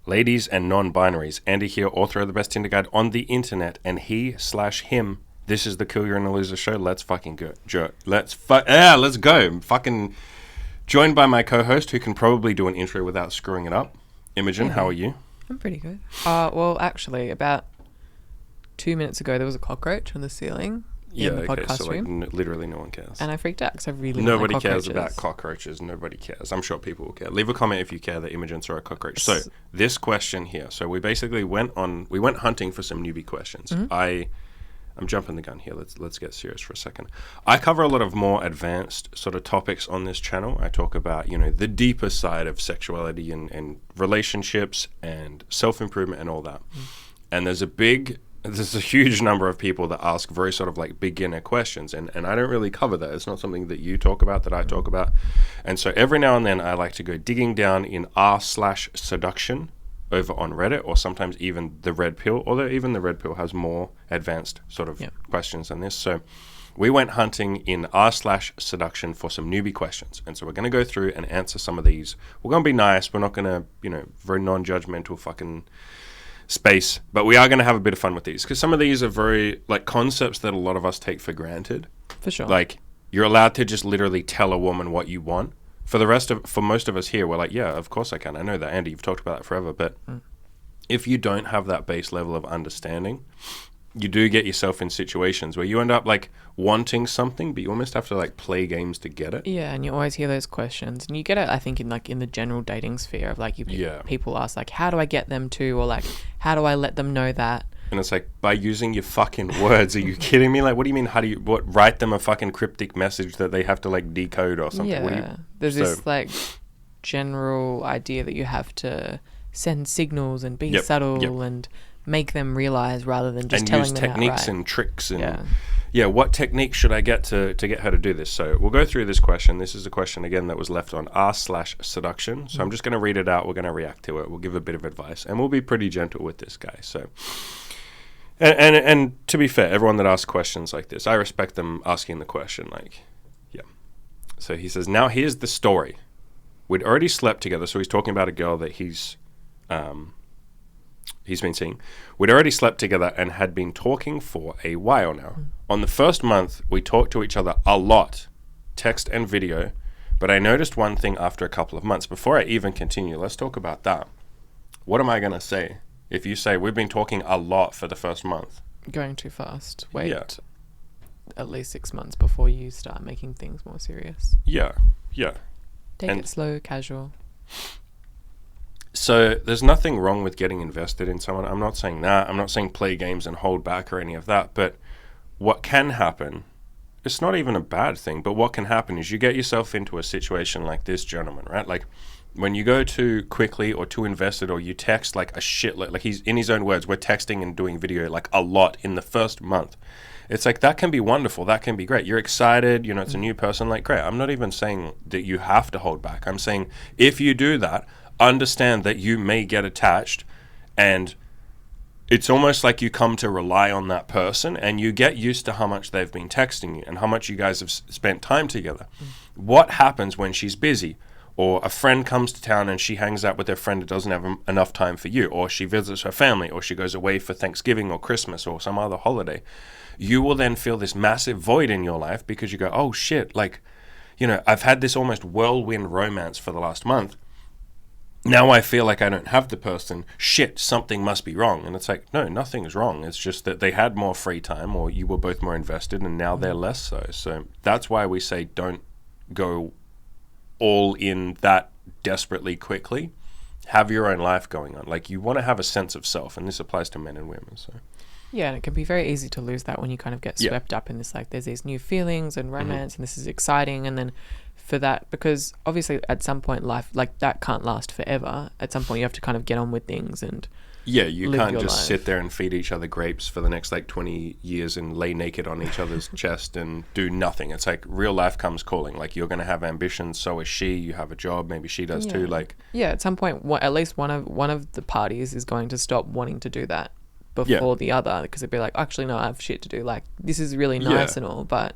Ladies and non-binaries. Andy here, author of the best Tinder guide on the internet, and he/him. This is the Kill You're in a Loser show. Let's fucking go. Let's go. Fucking joined by my co-host, who can probably do an intro without screwing it up. Imogen, how are you? I'm pretty good. Well, actually, about 2 minutes ago, there was a cockroach on the ceiling in the podcast room. Literally no one cares. And I freaked out because I really Nobody like cares about cockroaches. Nobody cares. I'm sure people will care. Leave a comment if you care that Imogen saw a cockroach. So this question here. So we basically went hunting for some newbie questions. I'm jumping the gun here. Let's get serious for a second. I cover a lot of more advanced sort of topics on this channel. I talk about, the deeper side of sexuality and relationships and self-improvement and all that. And there's a huge number of people that ask very sort of like beginner questions, and I don't really cover that. It's not something that you talk about, that I talk about. And so every now and then I like to go digging down in r/seduction over on Reddit, or sometimes even the Red Pill, although even the Red Pill has more advanced sort of questions than this. So we went hunting in r/seduction for some newbie questions. And so we're going to go through and answer some of these. We're going to be nice. We're not going to, very non-judgmental fucking space, but we are going to have a bit of fun with these, because some of these are very like concepts that a lot of us take for granted. For sure. Like, you're allowed to just literally tell a woman what you want. For most of us here, we're like, yeah, of course I can. I know that, Andy, you've talked about that forever. But if you don't have that base level of understanding, you do get yourself in situations where you end up like wanting something, but you almost have to like play games to get it. Yeah, and you always hear those questions, and you get it, I think, in the general dating sphere of like people ask like, how do I get them to, or like, how do I let them know that? And it's like, by using your fucking words. Are you kidding me? Like, what do you mean? Write them a fucking cryptic message that they have to like decode or something? Yeah, there's this like general idea that you have to send signals and be subtle and make them realize, rather than just telling them outright. And use techniques and tricks and what technique should I get to get her to do this? So we'll go through this question. This is a question again that was left on r/seduction. So I'm just going to read it out. We're going to react to it. We'll give a bit of advice, and we'll be pretty gentle with this guy. So, and to be fair, everyone that asks questions like this, I respect them asking the question. So he says, now here's the story. We'd already slept together. So he's talking about a girl that he's been seeing. We'd already slept together and had been talking for a while now. On the first month, we talked to each other a lot, text and video, but I noticed one thing after a couple of months. Before I even continue, let's talk about that. What am I going to say if you say we've been talking a lot for the first month? Going too fast. Wait at least 6 months before you start making things more serious. Yeah. Take it slow, casual. So there's nothing wrong with getting invested in someone. I'm not saying that. I'm not saying play games and hold back or any of that. But what can happen, it's not even a bad thing, but what can happen is you get yourself into a situation like this gentleman, right? Like when you go too quickly or too invested, or you text like a shitload, like he's in his own words, we're texting and doing video like a lot in the first month. It's like, that can be wonderful. That can be great. You're excited. It's a new person. Like, great. I'm not even saying that you have to hold back. I'm saying if you do that, understand that you may get attached, and it's almost like you come to rely on that person, and you get used to how much they've been texting you and how much you guys have spent time together. What happens when she's busy, or a friend comes to town and she hangs out with her friend that doesn't have enough time for you, or she visits her family, or she goes away for Thanksgiving or Christmas or some other holiday? You will then feel this massive void in your life, because you go, oh shit, like, I've had this almost whirlwind romance for the last month. Now I feel like I don't have the person. Shit, something must be wrong. And it's like, no, nothing's wrong. It's just that they had more free time, or you were both more invested, and now they're less so. So that's why we say don't go all in that desperately quickly. Have your own life going on. Like, you want to have a sense of self, and this applies to men and women. So yeah, and it can be very easy to lose that when you kind of get swept up in this, like, there's these new feelings and romance, and this is exciting, and then for that, because obviously at some point life, like, that can't last forever. At some point you have to kind of get on with things and you can't just sit there and feed each other grapes for the next like 20 years and lay naked on each other's chest and do nothing. It's like real life comes calling. Like, you're going to have ambitions, so is she. You have a job, maybe she does too. Like, at some point at least one of the parties is going to stop wanting to do that before the other, because it'd be like, actually no, I have shit to do. Like, this is really nice and all, but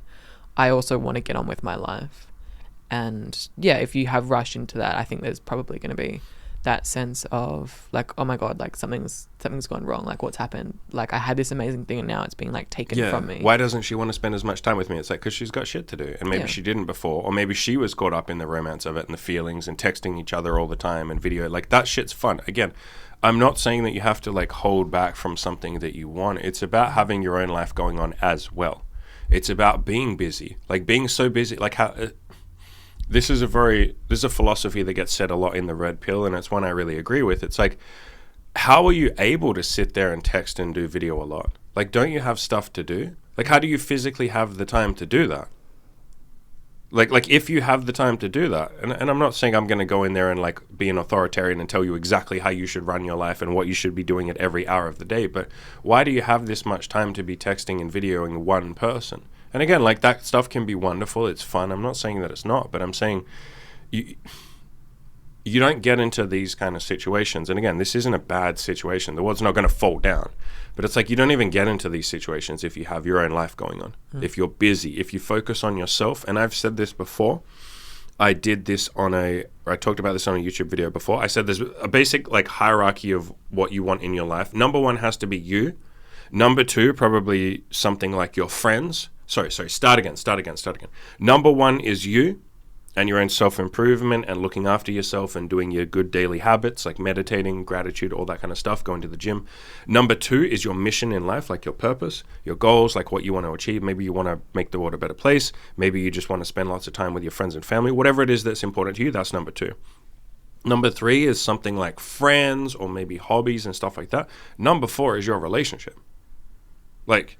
I also want to get on with my life. And if you have rushed into that, I think there's probably going to be that sense of like, oh my God, like something's gone wrong. Like what's happened? Like I had this amazing thing and now it's being like taken from me. Why doesn't she want to spend as much time with me? It's like, because she's got shit to do. And maybe she didn't before. Or maybe she was caught up in the romance of it and the feelings and texting each other all the time and video. Like that shit's fun. Again, I'm not saying that you have to like hold back from something that you want. It's about having your own life going on as well. It's about being busy. Like being so busy. Like how... This is a philosophy that gets said a lot in the Red Pill, and it's one I really agree with. It's like, how are you able to sit there and text and do video a lot? Like, don't you have stuff to do? Like, how do you physically have the time to do that? Like if you have the time to do that, and I'm not saying I'm going to go in there and like be an authoritarian and tell you exactly how you should run your life and what you should be doing at every hour of the day, but why do you have this much time to be texting and videoing one person? And again, like that stuff can be wonderful. It's fun. I'm not saying that it's not, but I'm saying you don't get into these kind of situations. And again, this isn't a bad situation. The world's not going to fall down. But it's like you don't even get into these situations if you have your own life going on. If you're busy, if you focus on yourself. And I've said this before. I talked about this on a YouTube video before. I said there's a basic like hierarchy of what you want in your life. Number one has to be you. Number two, probably something like your friends. Sorry, start again. Number one is you and your own self-improvement and looking after yourself and doing your good daily habits like meditating, gratitude, all that kind of stuff, going to the gym. Number two is your mission in life, like your purpose, your goals, like what you want to achieve. Maybe you want to make the world a better place. Maybe you just want to spend lots of time with your friends and family. Whatever it is that's important to you, that's number two. Number three is something like friends or maybe hobbies and stuff like that. Number four is your relationship. Like,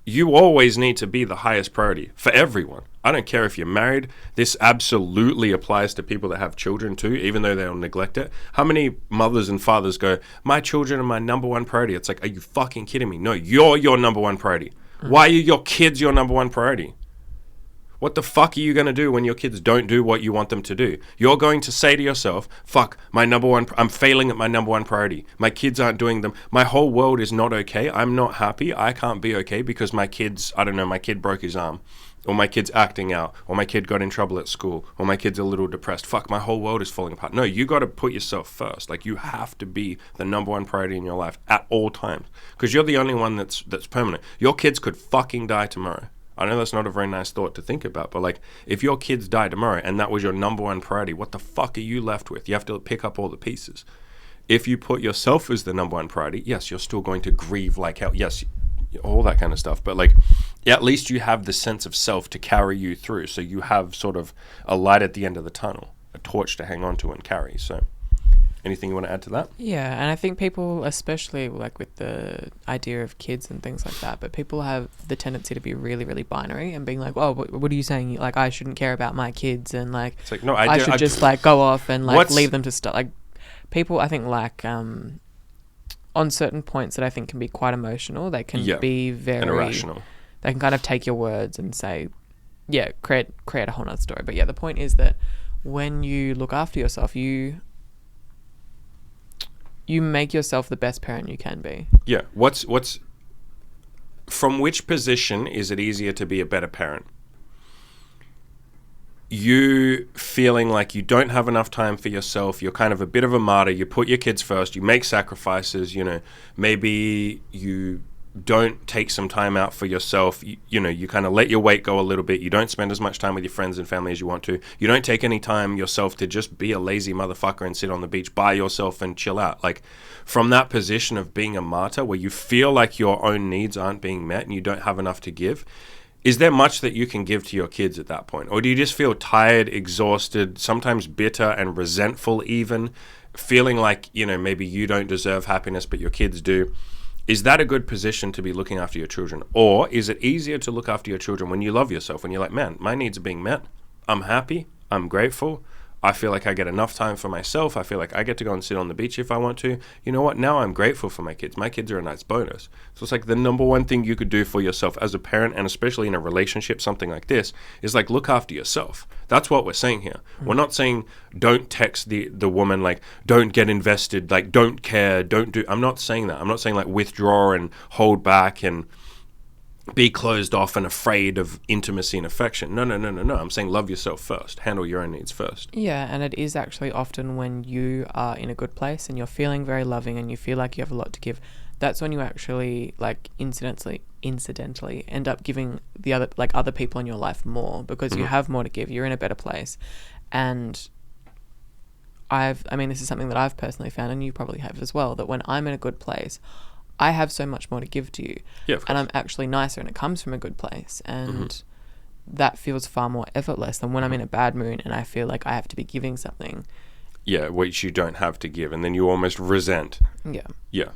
you always need to be the highest priority for everyone. I don't care if you're married. This absolutely applies to people that have children too, even though they'll neglect it. How many mothers and fathers go, my children are my number one priority? It's like, are you fucking kidding me? No, you're your number one priority. Why are your kids your number one priority? What the fuck are you going to do when your kids don't do what you want them to do? You're going to say to yourself, fuck, I'm failing at my number one priority. My kids aren't doing them. My whole world is not okay. I'm not happy. I can't be okay because my kid broke his arm. Or my kid's acting out. Or my kid got in trouble at school. Or my kid's a little depressed. Fuck, my whole world is falling apart. No, you got to put yourself first. Like, you have to be the number one priority in your life at all times. Because you're the only one that's permanent. Your kids could fucking die tomorrow. I know that's not a very nice thought to think about, but like, if your kids die tomorrow and that was your number one priority, what the fuck are you left with? You have to pick up all the pieces. If you put yourself as the number one priority, yes, you're still going to grieve like hell. Yes, all that kind of stuff. But like, at least you have the sense of self to carry you through. So you have sort of a light at the end of the tunnel, a torch to hang on to and carry. So anything you want to add to that? Yeah, and I think people, especially like with the idea of kids and things like that, but people have the tendency to be really, really binary and being like, oh, what are you saying? Like, I shouldn't care about my kids and like, it's like no, I should just like go off and like leave them to start. Like, people, I think, like on certain points that I think can be quite emotional, they can be very irrational. They can kind of take your words and say, yeah, create a whole nother story. But yeah, the point is that when you look after yourself, you make yourself the best parent you can be. Yeah. From which position is it easier to be a better parent? You feeling like you don't have enough time for yourself, you're kind of a bit of a martyr, you put your kids first, you make sacrifices, maybe you don't take some time out for yourself, you kind of let your weight go a little bit, you don't spend as much time with your friends and family as you want to, you don't take any time yourself to just be a lazy motherfucker and sit on the beach by yourself and chill out. Like, from that position of being a martyr where you feel like your own needs aren't being met and you don't have enough to give, is there much that you can give to your kids at that point? Or do you just feel tired, exhausted, sometimes bitter and resentful even, feeling like, maybe you don't deserve happiness but your kids do? Is that a good position to be looking after your children? Or is it easier to look after your children when you love yourself, when you're like, man, my needs are being met, I'm happy, I'm grateful, I feel like I get enough time for myself, I feel like I get to go and sit on the beach if I want to. You know what? Now I'm grateful for my kids. My kids are a nice bonus. So it's like the number one thing you could do for yourself as a parent, and especially in a relationship, something like this, is like, look after yourself. That's what we're saying here. Mm-hmm. We're not saying don't text the woman, like, don't get invested, like, don't care, don't do. I'm not saying that. I'm not saying like withdraw and hold back and be closed off and afraid of intimacy and affection. No. I'm saying love yourself first. Handle your own needs first. Yeah, and it is actually often when you are in a good place and you're feeling very loving and you feel like you have a lot to give, that's when you actually like incidentally end up giving the other people in your life more, because you have more to give. You're in a better place. And this is something that I've personally found, and you probably have as well, that when I'm in a good place, I have so much more to give to you. Yeah, of course. And I'm actually nicer, and it comes from a good place. And that feels far more effortless than when I'm in a bad mood and I feel like I have to be giving something. Yeah, which you don't have to give, and then you almost resent. Yeah.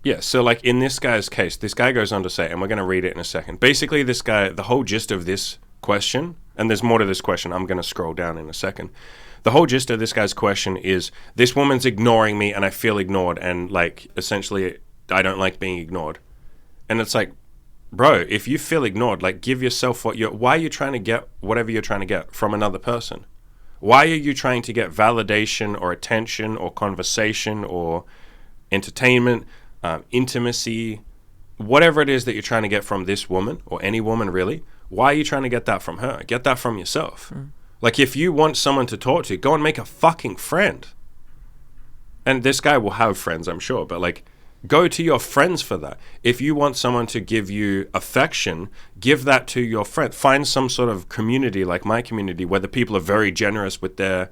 Yeah, so like in this guy's case, this guy goes on to say, and we're going to read it in a second. Basically, this guy, the whole gist of this question, and there's more to this question, I'm going to scroll down in a second. The whole gist of this guy's question is, this woman's ignoring me and I feel ignored, and like essentially I don't like being ignored. And it's like, bro, if you feel ignored, like give yourself why are you trying to get whatever you're trying to get from another person? Why are you trying to get validation or attention or conversation or entertainment, intimacy, whatever it is that you're trying to get from this woman, or any woman really? Why are you trying to get that from her? Get that from yourself. Like if you want someone to talk to, go and make a fucking friend. And this guy will have friends, I'm sure, but like go to your friends for that. If you want someone to give you affection, give that to your friend. Find some sort of community like my community where the people are very generous with their,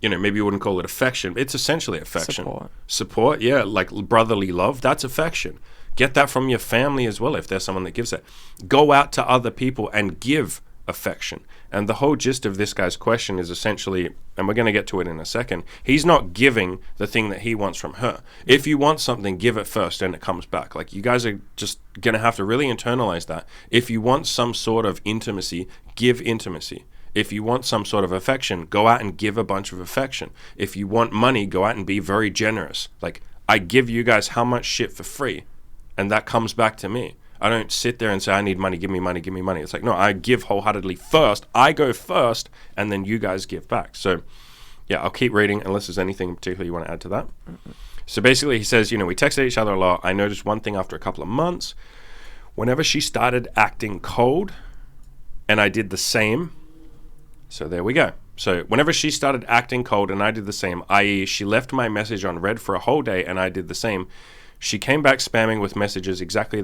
maybe you wouldn't call it affection. It's essentially affection. Support, yeah, like brotherly love. That's affection. Get that from your family as well if there's someone that gives it. Go out to other people and give affection. And the whole gist of this guy's question is essentially, and we're going to get to it in a second, he's not giving the thing that he wants from her. If you want something, give it first and it comes back. Like you guys are just going to have to really internalize that. If you want some sort of intimacy, give intimacy. If you want some sort of affection, go out and give a bunch of affection. If you want money, go out and be very generous. Like I give you guys how much shit for free, and that comes back to me. I don't sit there and say, I need money, give me money, give me money. It's like, no, I give wholeheartedly first. I go first, and then you guys give back. So, yeah, I'll keep reading unless there's anything particular you want to add to that. So basically, he says, we texted each other a lot. I noticed one thing after a couple of months. Whenever she started acting cold, and I did the same. So there we go. So whenever she started acting cold and I did the same, i.e. she left my message on read for a whole day and I did the same, she came back spamming with messages exactly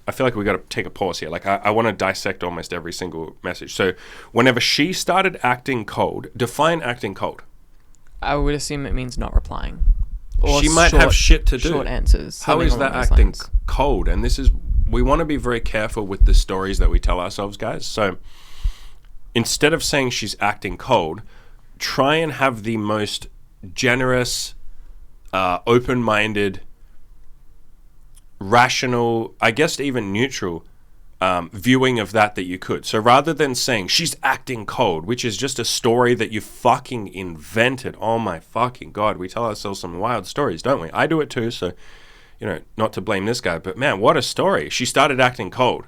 I feel like we got to take a pause here. Like I want to dissect almost every single message. So whenever she started acting cold, define acting cold. I would assume it means not replying. Or she might have shit to do. Short answers. How is that acting cold? And we want to be very careful with the stories that we tell ourselves, guys. So instead of saying she's acting cold, try and have the most generous, open-minded, rational, I guess even neutral viewing of that you could. So rather than saying she's acting cold, which is just a story that you fucking invented. Oh my fucking God, we tell ourselves some wild stories, don't we? I do it too, so, not to blame this guy, but man, what a story. She started acting cold.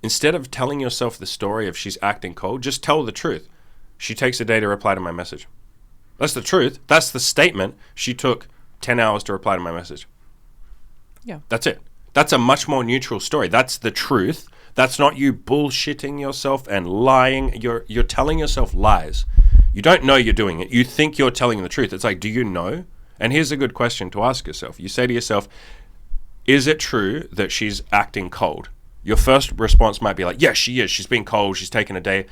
Instead of telling yourself the story of she's acting cold, just tell the truth. She takes a day to reply to my message. That's the truth. That's the statement. She took 10 hours to reply to my message. Yeah. That's it. That's a much more neutral story. That's the truth. That's not you bullshitting yourself and lying. You're telling yourself lies. You don't know you're doing it. You think you're telling the truth. It's like, do you know? And here's a good question to ask yourself. You say to yourself, is it true that she's acting cold? Your first response might be like, yes, she is. She's been cold. She's taken a day.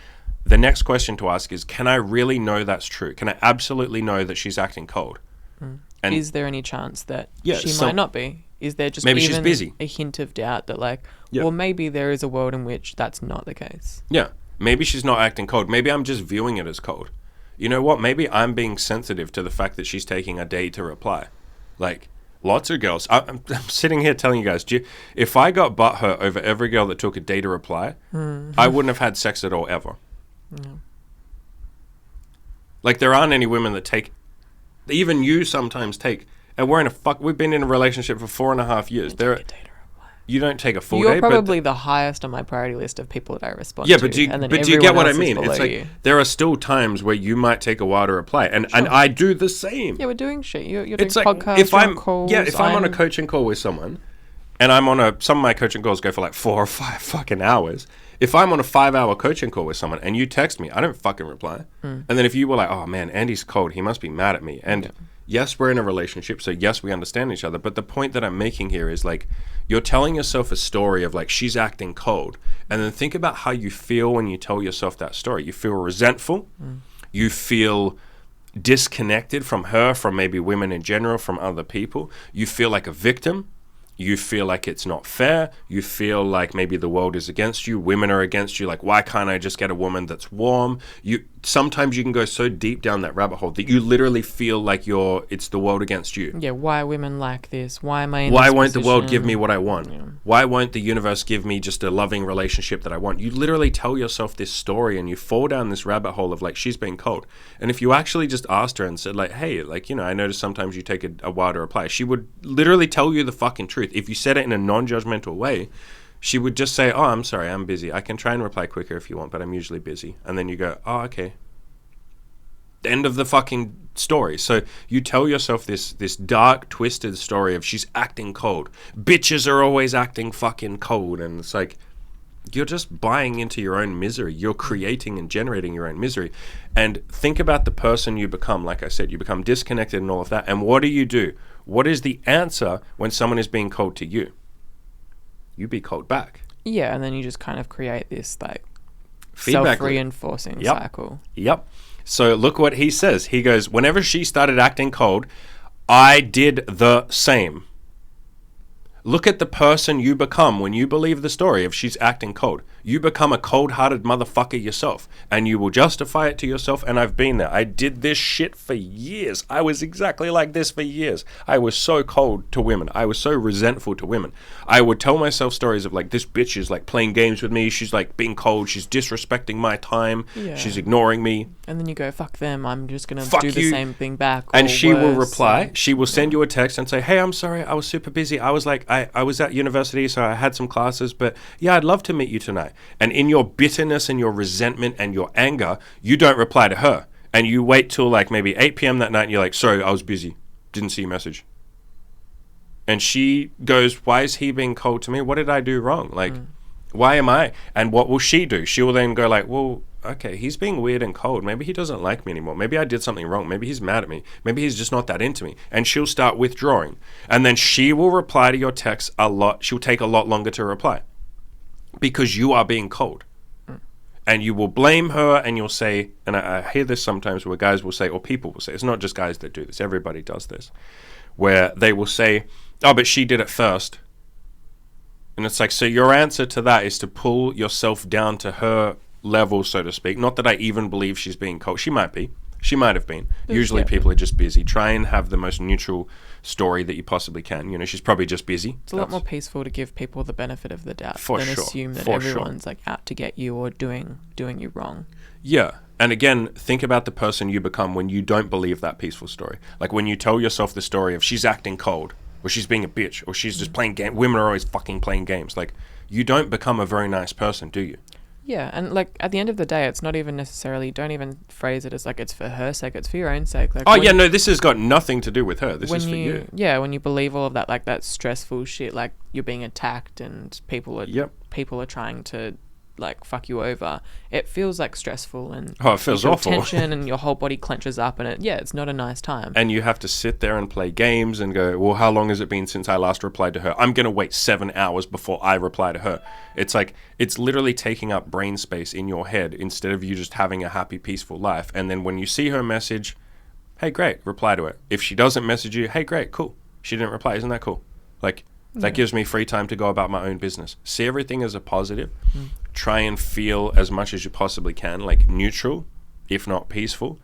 The next question to ask is, can I really know that's true? Can I absolutely know that she's acting cold? And is there any chance that she might not be? Is there just maybe even she's busy. A hint of doubt that well, maybe there is a world in which that's not the case? Yeah. Maybe she's not acting cold. Maybe I'm just viewing it as cold. You know what? Maybe I'm being sensitive to the fact that she's taking a day to reply. Like, lots of girls. I'm sitting here telling you guys, if I got butthurt over every girl that took a day to reply, I wouldn't have had sex at all ever. No. Like, there aren't any women that take, even you sometimes take, and we've been in a relationship for 4.5 years. You don't take a full day. You're probably the highest on my priority list of people that I respond to. Yeah, but do you get what I mean? It's like there are still times where you might take a while to reply, and I do the same. Yeah, we're doing shit. You're doing it's like podcasts, if I'm calls. if I'm on a coaching call with someone, and I'm on some of my coaching calls go for like 4 or 5 fucking hours. If I'm on a 5-hour coaching call with someone and you text me, I don't fucking reply. And then if you were like, oh man, Andy's cold, he must be mad at me. And yes, we're in a relationship, so yes, we understand each other. But the point that I'm making here is like, you're telling yourself a story of like, she's acting cold. And then think about how you feel when you tell yourself that story. You feel resentful. You feel disconnected from her, from maybe women in general, from other people. You feel like a victim. You feel like it's not fair. You feel like maybe the world is against you. Women are against you. Like, why can't I just get a woman that's warm? Sometimes you can go so deep down that rabbit hole that you literally feel like it's the world against you. Yeah, why are women like this? Why am I in Why this won't position? the world give me what I want? Yeah. Why won't the universe give me just a loving relationship that I want? You literally tell yourself this story and you fall down this rabbit hole of like, she's being cold. And if you actually just asked her and said like, hey, like, I noticed sometimes you take a while to reply, she would literally tell you the fucking truth. If you said it in a non-judgmental way, she would just say, oh, I'm sorry, I'm busy. I can try and reply quicker if you want, but I'm usually busy. And then you go, oh, okay. End of the fucking story. So you tell yourself this dark, twisted story of she's acting cold. Bitches are always acting fucking cold. And it's like, you're just buying into your own misery. You're creating and generating your own misery. And think about the person you become. Like I said, you become disconnected and all of that. And what do? What is the answer when someone is being cold to you? You be cold back. Yeah, and then you just kind of create this like feedback self-reinforcing cycle. Yep. So look what he says. He goes, whenever she started acting cold, I did the same. Look at the person you become when you believe the story of she's acting cold. You become a cold-hearted motherfucker yourself, and you will justify it to yourself, and I've been there. I did this shit for years. I was exactly like this for years. I was so cold to women. I was so resentful to women. I would tell myself stories of like, this bitch is like playing games with me. She's like being cold. She's disrespecting my time. Yeah. She's ignoring me. And then you go, fuck them. I'm just going to do the same thing back. And she will reply. She will send you a text and say, hey, I'm sorry. I was super busy. I was like, I was at university, so I had some classes, but yeah, I'd love to meet you tonight. And in your bitterness and your resentment and your anger, you don't reply to her. And you wait till like maybe 8 p.m. that night and you're like, sorry, I was busy. Didn't see your message. And she goes, why is he being cold to me? What did I do wrong? Like, why am I? And what will she do? She will then go like, well, okay, he's being weird and cold. Maybe he doesn't like me anymore. Maybe I did something wrong. Maybe he's mad at me. Maybe he's just not that into me. And she'll start withdrawing. And then she will reply to your texts a lot. She'll take a lot longer to reply because you are being cold. And you will blame her and you'll say, and I hear this sometimes where guys will say, or people will say, it's not just guys that do this, everybody does this, where they will say, oh, but she did it first. And it's like, so your answer to that is to pull yourself down to her level, so to speak. Not that I even believe she's being cold. She might be. She might have been. Usually people are just busy. Try and have the most neutral story that you possibly can. She's probably just busy. It's a lot more peaceful to give people the benefit of the doubt than assume that everyone's like out to get you or doing you wrong. Yeah. And again, think about the person you become when you don't believe that peaceful story. Like when you tell yourself the story of she's acting cold, or she's being a bitch, or she's just playing games. Women are always fucking playing games. Like, you don't become a very nice person, do you? Yeah, and like at the end of the day, it's not even necessarily, don't even phrase it as like it's for her sake, it's for your own sake. Like, oh yeah, no, this has got nothing to do with her. This is for you. Yeah, when you believe all of that, like that stressful shit, like you're being attacked and people are trying to like fuck you over, it feels like stressful and it feels awful. Tension and your whole body clenches up and it's not a nice time. And you have to sit there and play games and go, well, how long has it been since I last replied to her? I'm gonna wait 7 hours before I reply to her. It's like, it's literally taking up brain space in your head instead of you just having a happy, peaceful life. And then when you see her message, hey, great, reply to it. If she doesn't message you, hey, great, cool, she didn't reply, isn't that cool? Like, that gives me free time to go about my own business. See everything as a positive. Try and feel as much as you possibly can, like neutral, if not peaceful.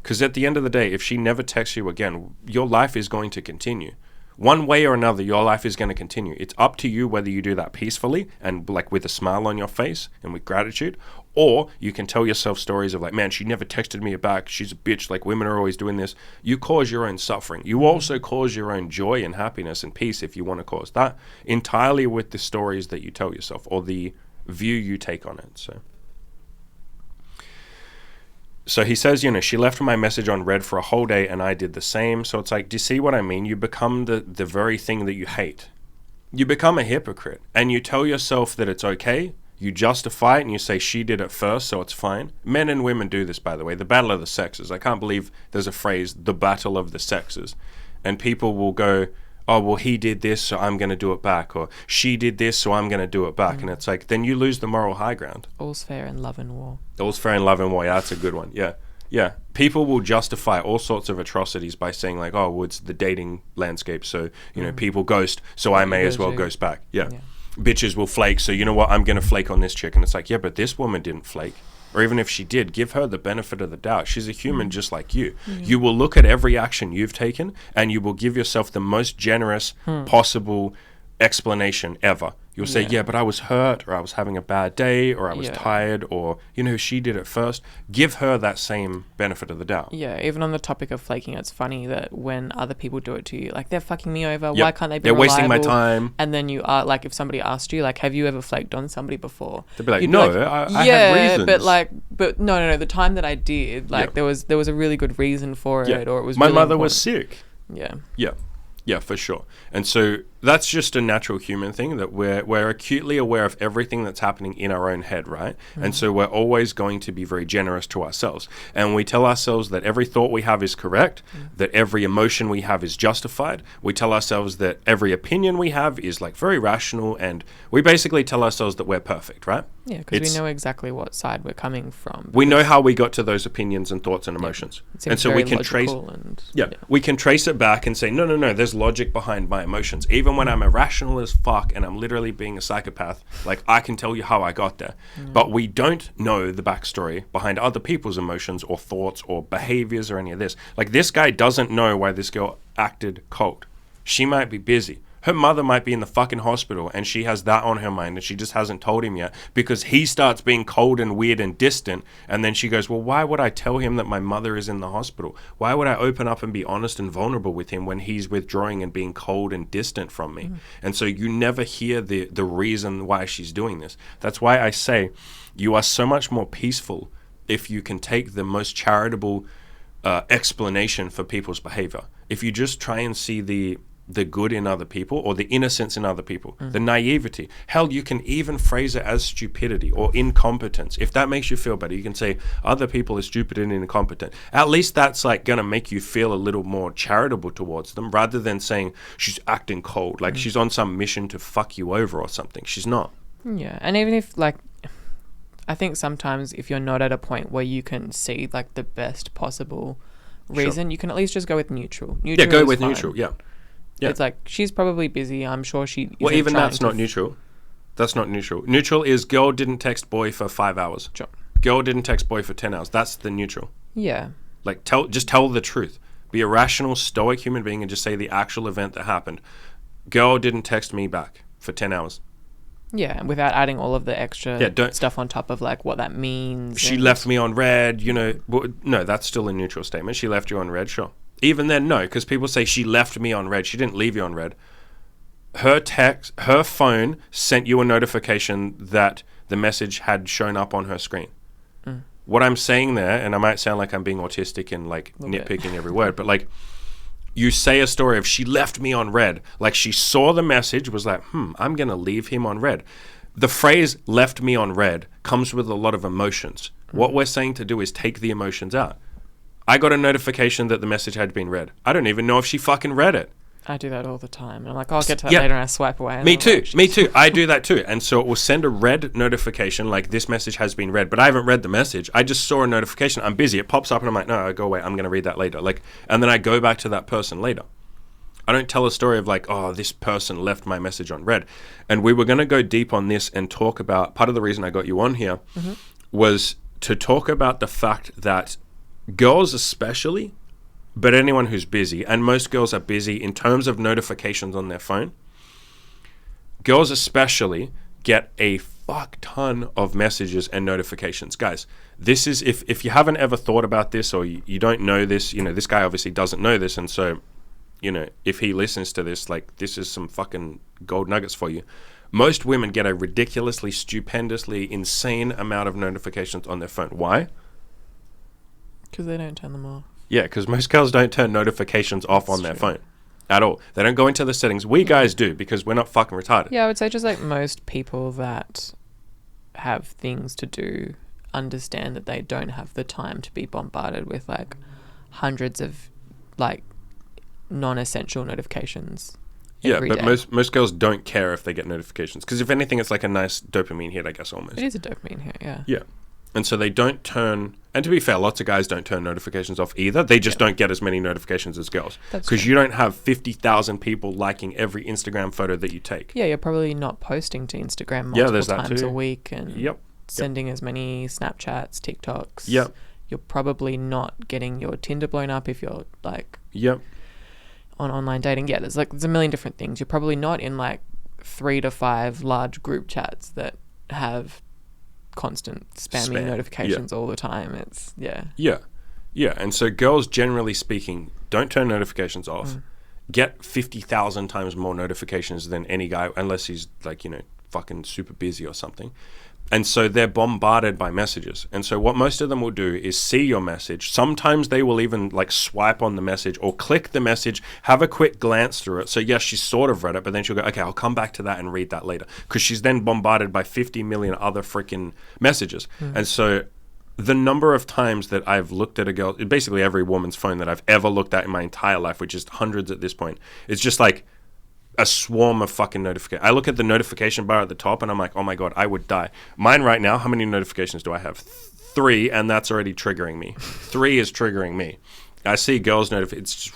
Because at the end of the day, if she never texts you again, your life is going to continue. One way or another, your life is going to continue. It's up to you whether you do that peacefully and like with a smile on your face and with gratitude, or you can tell yourself stories of like, man, she never texted me back. She's a bitch. Like, women are always doing this. You cause your own suffering. You also cause your own joy and happiness and peace if you want to cause that entirely with the stories that you tell yourself or the view you take on it. So he says, she left my message on read for a whole day and I did the same. So it's like, do you see what I mean? You become the very thing that you hate. You become a hypocrite, and you tell yourself that it's okay. You justify it, and you say she did it first, so it's fine. Men and women do this, by the way. The battle of the sexes. I can't believe there's a phrase, the battle of the sexes. And people will go, oh, well, he did this, so I'm going to do it back. Or she did this, so I'm going to do it back. And it's like, then you lose the moral high ground. All's fair in love and war. All's fair in love and war. Yeah, that's a good one. Yeah. Yeah. People will justify all sorts of atrocities by saying like, oh, well, it's the dating landscape. So, you know, people ghost, so I may as well ghost back. Yeah. Bitches will flake. So you know what? I'm going to flake on this chick. And it's like, yeah, but this woman didn't flake. Or even if she did, give her the benefit of the doubt. She's a human just like you. You will look at every action you've taken and you will give yourself the most generous possible explanation ever. You'll say, yeah, but I was hurt, or I was having a bad day, or I was tired, or, you know, she did it first. Give her that same benefit of the doubt. Yeah, even on the topic of flaking, it's funny that when other people do it to you, like, they're fucking me over, why can't they be reliable? They're wasting my time. And then you are, like, if somebody asked you, like, have you ever flaked on somebody before? They'd be like, no, I had reasons. But no, the time that I did, like, there was a really good reason for it, or it was my really mother important. was sick. Yeah, for sure. And so that's just a natural human thing, that we're acutely aware of everything that's happening in our own head, right? And so we're always going to be very generous to ourselves. And we tell ourselves that every thought we have is correct, that every emotion we have is justified. We tell ourselves that every opinion we have is like very rational, and we basically tell ourselves that we're perfect, right? Yeah, because we know exactly what side we're coming from. We know how we got to those opinions and thoughts and emotions. And so we can trace we can trace it back and say, no, there's logic behind my emotions. Even when I'm irrational as fuck and I'm literally being a psychopath, like, I can tell you how I got there. But we don't know the backstory behind other people's emotions or thoughts or behaviors or any of this. Like, this guy doesn't know why this girl acted cold. She might be busy. Her mother might be in the fucking hospital and she has that on her mind and she just hasn't told him yet, because he starts being cold and weird and distant. And then she goes, well, why would I tell him that my mother is in the hospital? Why would I open up and be honest and vulnerable with him when he's withdrawing and being cold and distant from me? And so you never hear the reason why she's doing this. That's why I say you are so much more peaceful if you can take the most charitable explanation for people's behavior. If you just try and see the good in other people, or the innocence in other people, the naivety. Hell, you can even phrase it as stupidity or incompetence. If that makes you feel better, you can say other people are stupid and incompetent. At least that's like going to make you feel a little more charitable towards them, rather than saying she's acting cold, like she's on some mission to fuck you over or something. She's not. Yeah, and even if, like, I think sometimes if you're not at a point where you can see like the best possible reason, you can at least just go with neutral. Go with neutral. Yeah. It's like, she's probably busy. I'm sure she isn't. Well, even that's not neutral. That's not neutral. Neutral is girl didn't text boy for 5 hours. Sure. Girl didn't text boy for 10 hours. That's the neutral. Yeah. Like, just tell the truth. Be a rational, stoic human being and just say the actual event that happened. Girl didn't text me back for 10 hours. Yeah, without adding all of the extra stuff on top of like what that means. She left me on red, you know. No, that's still a neutral statement. She left you on red, sure. Even then, no, because people say she left me on red. She didn't leave you on red. Her phone sent you a notification that the message had shown up on her screen. What I'm saying there, and I might sound like I'm being autistic and like nitpicking every word, but like, you say a story of she left me on red. Like, she saw the message, was like, I'm going to leave him on red. The phrase left me on red comes with a lot of emotions. What we're saying to do is take the emotions out. I got a notification that the message had been read. I don't even know if she fucking read it. I do that all the time. And I'm like, I'll get to that later, and I swipe away. Me too. I do that too. And so it will send a red notification, like, this message has been read, but I haven't read the message. I just saw a notification. I'm busy. It pops up and I'm like, no, go away. I'm going to read that later. Like, and then I go back to that person later. I don't tell a story of like, oh, this person left my message on red. And we were going to go deep on this and talk about, part of the reason I got you on here was to talk about the fact that girls especially, but anyone who's busy, and most girls are busy in terms of notifications on their phone, girls especially get a fuck ton of messages and notifications. Guys, this is, if you haven't ever thought about this, or you don't know this, you know, this guy obviously doesn't know this, and so, you know, if he listens to this, like, this is some fucking gold nuggets for you. Most women get a ridiculously, stupendously, insane amount of notifications on their phone. Why? Because they don't turn them off. Yeah, because most girls don't turn notifications off on their phone. at all. They don't go into the settings. We guys do, because we're not fucking retarded. Yeah, I would say just like most people that have things to do understand that they don't have the time to be bombarded with like hundreds of like non-essential notifications. Yeah, but most girls don't care if they get notifications, because if anything, it's like a nice dopamine hit, I guess, almost. It is a dopamine hit, yeah. Yeah. And so they don't turn, and to be fair, lots of guys don't turn notifications off either. They just don't get as many notifications as girls. Because you don't have 50,000 people liking every Instagram photo that you take. Yeah, you're probably not posting to Instagram multiple times a week and sending as many Snapchats, TikToks. Yep. You're probably not getting your Tinder blown up if you're like on online dating. Yeah, there's a million different things. You're probably not in like 3 to 5 large group chats that have constant spammy notifications all the time. It's and so girls, generally speaking, don't turn notifications off, get 50,000 times more notifications than any guy, unless he's like, you know, fucking super busy or something. And so they're bombarded by messages. And so what most of them will do is see your message. Sometimes they will even like swipe on the message or click the message, have a quick glance through it. So yes, she sort of read it, but then she'll go, okay, I'll come back to that and read that later. Because she's then bombarded by 50 million other freaking messages. And so the number of times that I've looked at a girl, basically every woman's phone that I've ever looked at in my entire life, which is hundreds at this point, it's just like a swarm of fucking notifications. I look at the notification bar at the top and I'm like, oh my God, I would die. Mine right now, how many notifications do I have? 3, and that's already triggering me. 3 is triggering me. I see girls' notifications.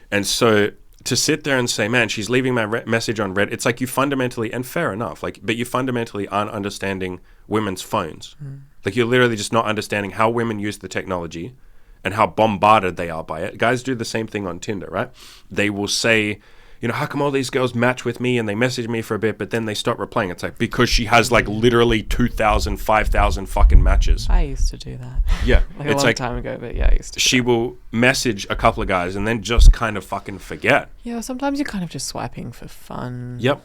And so to sit there and say, man, she's leaving my message on red, it's like you fundamentally, and fair enough, like, but you fundamentally aren't understanding women's phones. Like you're literally just not understanding how women use the technology and how bombarded they are by it. Guys do the same thing on Tinder, right? They will say, you know, how come all these girls match with me and they message me for a bit, but then they stop replying? It's like, because she has like literally 2,000, 5,000 fucking matches. I used to do that. Yeah. Like it's a long time ago, but yeah, I used to. She will message a couple of guys and then just kind of fucking forget. Yeah, sometimes you're kind of just swiping for fun. Yep.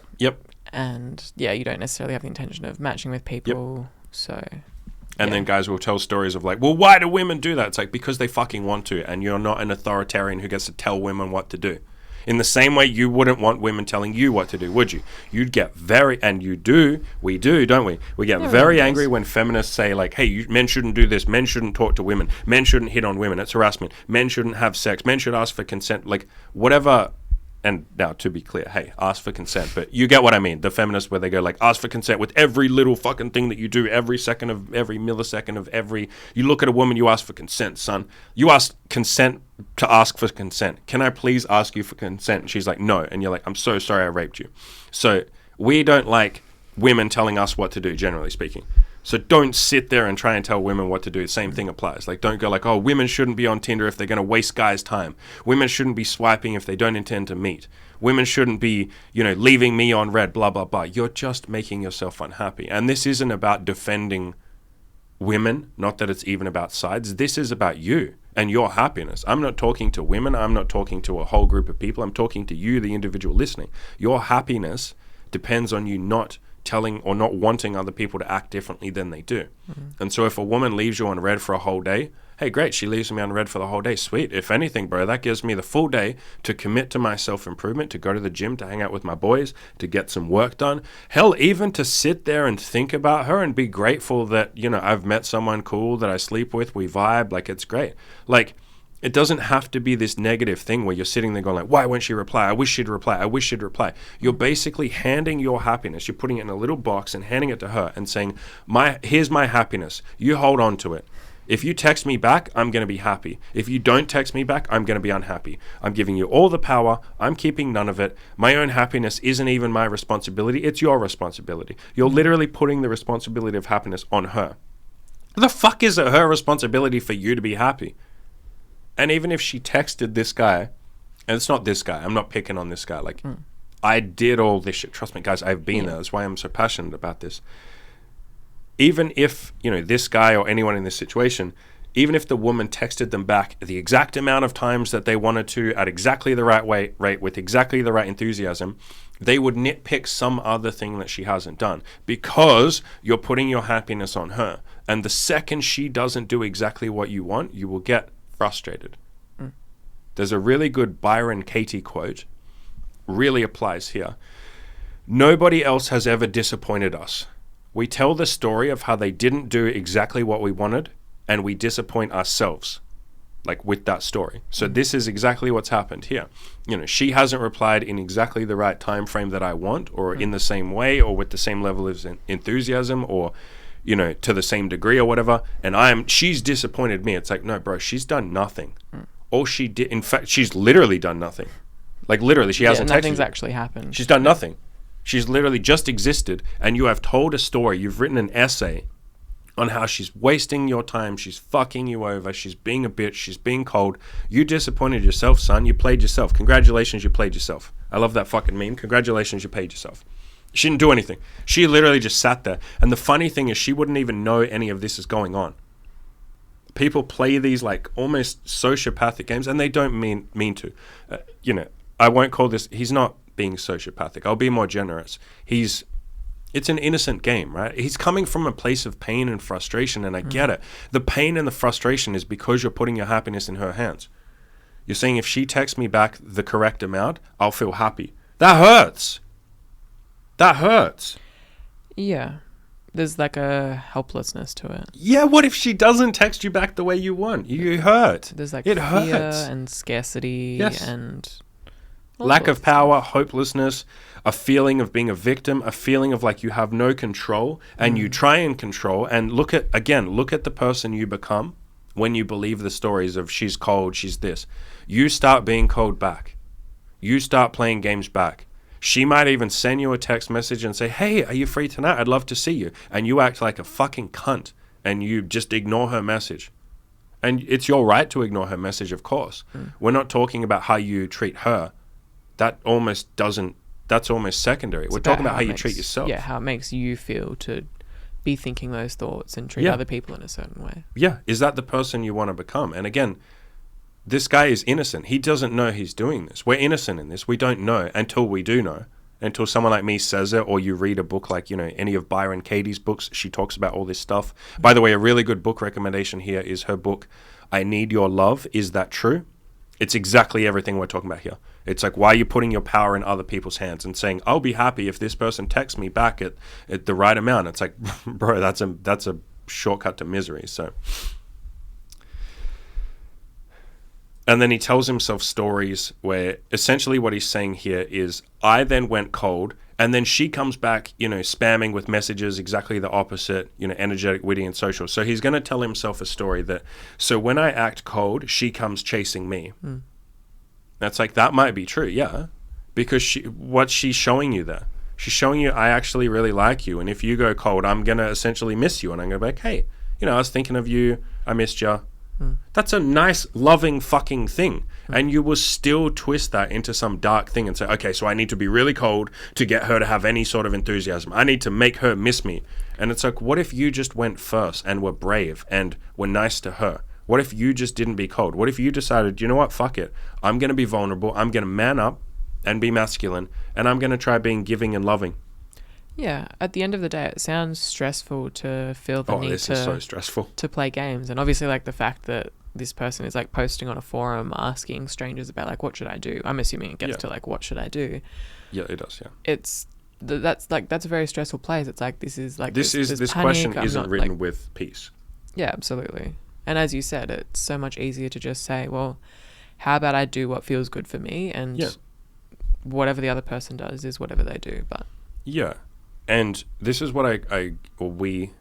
And yeah, you don't necessarily have the intention of matching with people, so... And then guys will tell stories of like, well, why do women do that? It's like, because they fucking want to, and you're not an authoritarian who gets to tell women what to do. In the same way, you wouldn't want women telling you what to do, would you? You'd get we do, don't we? We get very angry when feminists say like, hey, men shouldn't do this, men shouldn't talk to women, men shouldn't hit on women, it's harassment, men shouldn't have sex, men should ask for consent, like whatever. And now, to be clear, hey, ask for consent. But you get what I mean. The feminists where they go like, ask for consent with every little fucking thing that you do, every millisecond of every... You look at a woman, you ask for consent, son. You ask consent to ask for consent. Can I please ask you for consent? And she's like, no. And you're like, I'm so sorry I raped you. So we don't like women telling us what to do, generally speaking. So don't sit there and try and tell women what to do. Same thing applies. Like, don't go like, oh, women shouldn't be on Tinder if they're going to waste guys' time. Women shouldn't be swiping if they don't intend to meet. Women shouldn't be, you know, leaving me on red, blah, blah, blah. You're just making yourself unhappy. And this isn't about defending women, not that it's even about sides. This is about you and your happiness. I'm not talking to women. I'm not talking to a whole group of people. I'm talking to you, the individual listening. Your happiness depends on you not telling or not wanting other people to act differently than they do. And so if a woman leaves you on red for a whole day, hey, great, she leaves me on red for the whole day. Sweet. If anything, bro, that gives me the full day to commit to my self-improvement, to go to the gym, to hang out with my boys, to get some work done. Hell, even to sit there and think about her and be grateful that, you know, I've met someone cool that I sleep with, we vibe, like it's great. Like, it doesn't have to be this negative thing where you're sitting there going like, why won't she reply? I wish she'd reply. I wish she'd reply. You're basically handing your happiness. You're putting it in a little box and handing it to her and saying, here's my happiness. You hold on to it. If you text me back, I'm going to be happy. If you don't text me back, I'm going to be unhappy. I'm giving you all the power. I'm keeping none of it. My own happiness isn't even my responsibility. It's your responsibility. You're literally putting the responsibility of happiness on her. The fuck is it her responsibility for you to be happy? And even if she texted this guy, and it's not this guy, I'm not picking on this guy. Like, I did all this shit. Trust me, guys, I've been there. That's why I'm so passionate about this. Even if, you know, this guy or anyone in this situation, even if the woman texted them back the exact amount of times that they wanted to, at exactly the right rate, with exactly the right enthusiasm, they would nitpick some other thing that she hasn't done because you're putting your happiness on her. And the second she doesn't do exactly what you want, you will get frustrated. There's a really good Byron Katie quote, really applies here. Nobody else has ever disappointed us. We tell the story of how they didn't do exactly what we wanted, and we disappoint ourselves, like with that story. So this is exactly what's happened here. You know, she hasn't replied in exactly the right time frame that I want, or in the same way, or with the same level of enthusiasm, or, you know, to the same degree or whatever. And she's disappointed me. It's like, no, bro, she's done nothing. All she did, in fact, she's literally done nothing. Like literally, she hasn't texted nothing's you. actually happened. She's done nothing. She's literally just existed, and you have told a story. You've written an essay on how she's wasting your time, she's fucking you over, she's being a bitch, she's being cold. You disappointed yourself, son. You played yourself. Congratulations, you played yourself. I love that fucking meme. Congratulations, you played yourself. She didn't do anything. She literally just sat there. And the funny thing is, she wouldn't even know any of this is going on. People play these like almost sociopathic games, and they don't mean to. You know, I won't call this, he's not being sociopathic. I'll be more generous. It's an innocent game, right? He's coming from a place of pain and frustration, and I get it. The pain and the frustration is because you're putting your happiness in her hands. You're saying if she texts me back the correct amount, I'll feel happy. That hurts. That hurts. Yeah. There's like a helplessness to it. Yeah, what if she doesn't text you back the way you want? You hurt. There's like it fear hurts. And scarcity and lack of power, hopelessness, a feeling of being a victim, a feeling of like you have no control, and you try and control. And look at the person you become when you believe the stories of she's cold, she's this. You start being cold back. You start playing games back. She might even send you a text message and say, hey, are you free tonight? I'd love to see you. And you act like a fucking cunt and you just ignore her message. And it's your right to ignore her message, of course. We're not talking about how you treat her. That's almost secondary. We're talking about how you treat yourself. Yeah, how it makes you feel to be thinking those thoughts and treat other people in a certain way. Yeah. Is that the person you want to become? And again, this guy is innocent. He doesn't know he's doing this. We're innocent in this. We don't know until we do know. Until someone like me says it, or you read a book like, you know, any of Byron Katie's books. She talks about all this stuff. By the way, a really good book recommendation here is her book, I Need Your Love. Is That True? It's exactly everything we're talking about here. It's like, why are you putting your power in other people's hands and saying, I'll be happy if this person texts me back at the right amount? It's like, bro, that's a shortcut to misery. So, and then he tells himself stories where essentially what he's saying here is, I then went cold, and then she comes back, you know, spamming with messages exactly the opposite, you know, energetic, witty, and social. So he's going to tell himself a story that, so when I act cold, she comes chasing me. That's like, that might be true, yeah. Because what she's showing you there, she's showing you, I actually really like you. And if you go cold, I'm going to essentially miss you. And I'm going to be like, hey, you know, I was thinking of you. I missed you. That's a nice, loving fucking thing. And you will still twist that into some dark thing and say, okay, so I need to be really cold to get her to have any sort of enthusiasm. I need to make her miss me. And it's like, what if you just went first and were brave and were nice to her? What if you just didn't be cold? What if you decided, you know what, fuck it. I'm going to be vulnerable. I'm going to man up and be masculine. And I'm going to try being giving and loving. Yeah, at the end of the day, it sounds stressful to feel the need is so stressful. To play games. And obviously, like, the fact that this person is, like, posting on a forum asking strangers about, like, what should I do? I'm assuming it gets to, like, what should I do? Yeah, it does, yeah. That's a very stressful place. It's like, this is, like, this panic. question isn't written like, with peace. Yeah, absolutely. And as you said, it's so much easier to just say, well, how about I do what feels good for me, and whatever the other person does is whatever they do. But yeah. And this is what we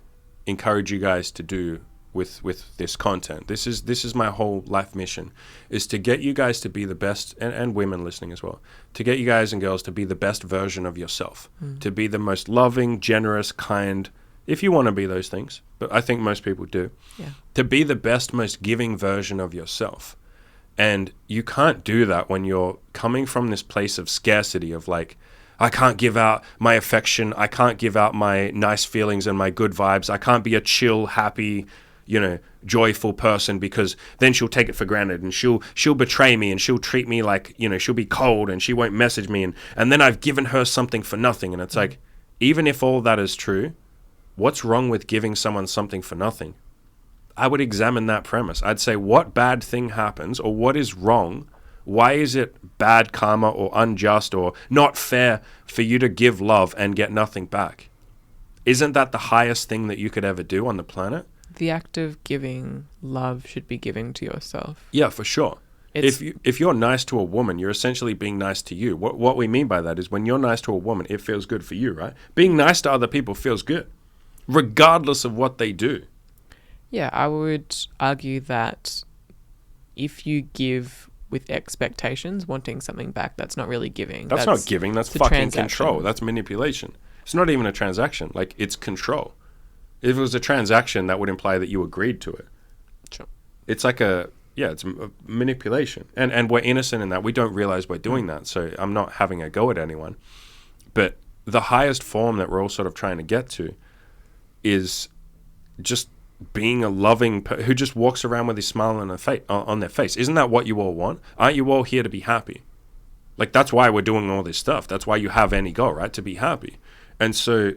encourage you guys to do with this content. This is my whole life mission, is to get you guys to be the best, and women listening as well, to get you guys and girls to be the best version of yourself, to be the most loving, generous, kind, if you want to be those things, but I think most people do, to be the best, most giving version of yourself. And you can't do that when you're coming from this place of scarcity of like, I can't give out my affection. I can't give out my nice feelings and my good vibes. I can't be a chill, happy, you know, joyful person, because then she'll take it for granted and she'll betray me and she'll treat me like, you know, she'll be cold and she won't message me. And then I've given her something for nothing. And it's like, even if all that is true, what's wrong with giving someone something for nothing? I would examine that premise. I'd say, what bad thing happens or what is wrong Why is it bad karma or unjust or not fair for you to give love and get nothing back? Isn't that the highest thing that you could ever do on the planet? The act of giving love should be giving to yourself. Yeah, for sure. If you're nice to a woman, you're essentially being nice to you. What we mean by that is when you're nice to a woman, it feels good for you, right? Being nice to other people feels good, regardless of what they do. Yeah, I would argue that if you give with expectations, wanting something back, that's not really giving. That's not giving. That's fucking control. That's manipulation. It's not even a transaction. Like, it's control. If it was a transaction, that would imply that you agreed to it. Sure. It's like it's a manipulation. And we're innocent in that. We don't realize we're doing that. So I'm not having a go at anyone. But the highest form that we're all sort of trying to get to is just being a loving who just walks around with a smile on their face. Isn't that what you all want? Aren't you all here to be happy? Like, that's why we're doing all this stuff. That's why you have any goal, right? To be happy. And so,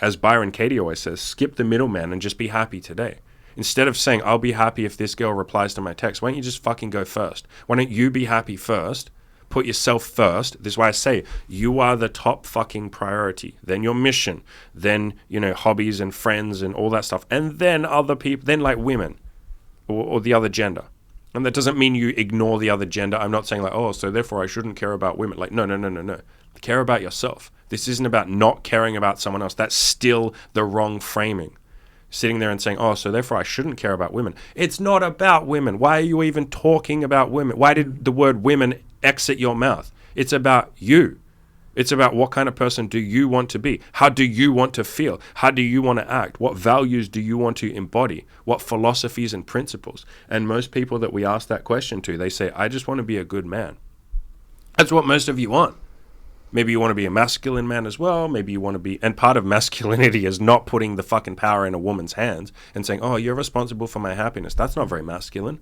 as Byron Katie always says, skip the middleman and just be happy today. Instead of saying, I'll be happy if this girl replies to my text, why don't you just fucking go first? Why don't you be happy first? Put yourself first. This is why I say you are the top fucking priority. Then your mission. Then, hobbies and friends and all that stuff. And then other people, then like women or the other gender. And that doesn't mean you ignore the other gender. I'm not saying like, oh, so therefore I shouldn't care about women. Like, no. Care about yourself. This isn't about not caring about someone else. That's still the wrong framing. Sitting there and saying, oh, so therefore I shouldn't care about women. It's not about women. Why are you even talking about women? Why did the word women exit your mouth? It's about you. It's about what kind of person do you want to be? How do you want to feel? How do you want to act? What values do you want to embody? What philosophies and principles? And most people that we ask that question to, they say, I just want to be a good man. That's what most of you want. Maybe you want to be a masculine man as well. Maybe you want to be, and part of masculinity is not putting the fucking power in a woman's hands and saying, oh, you're responsible for my happiness. That's not very masculine.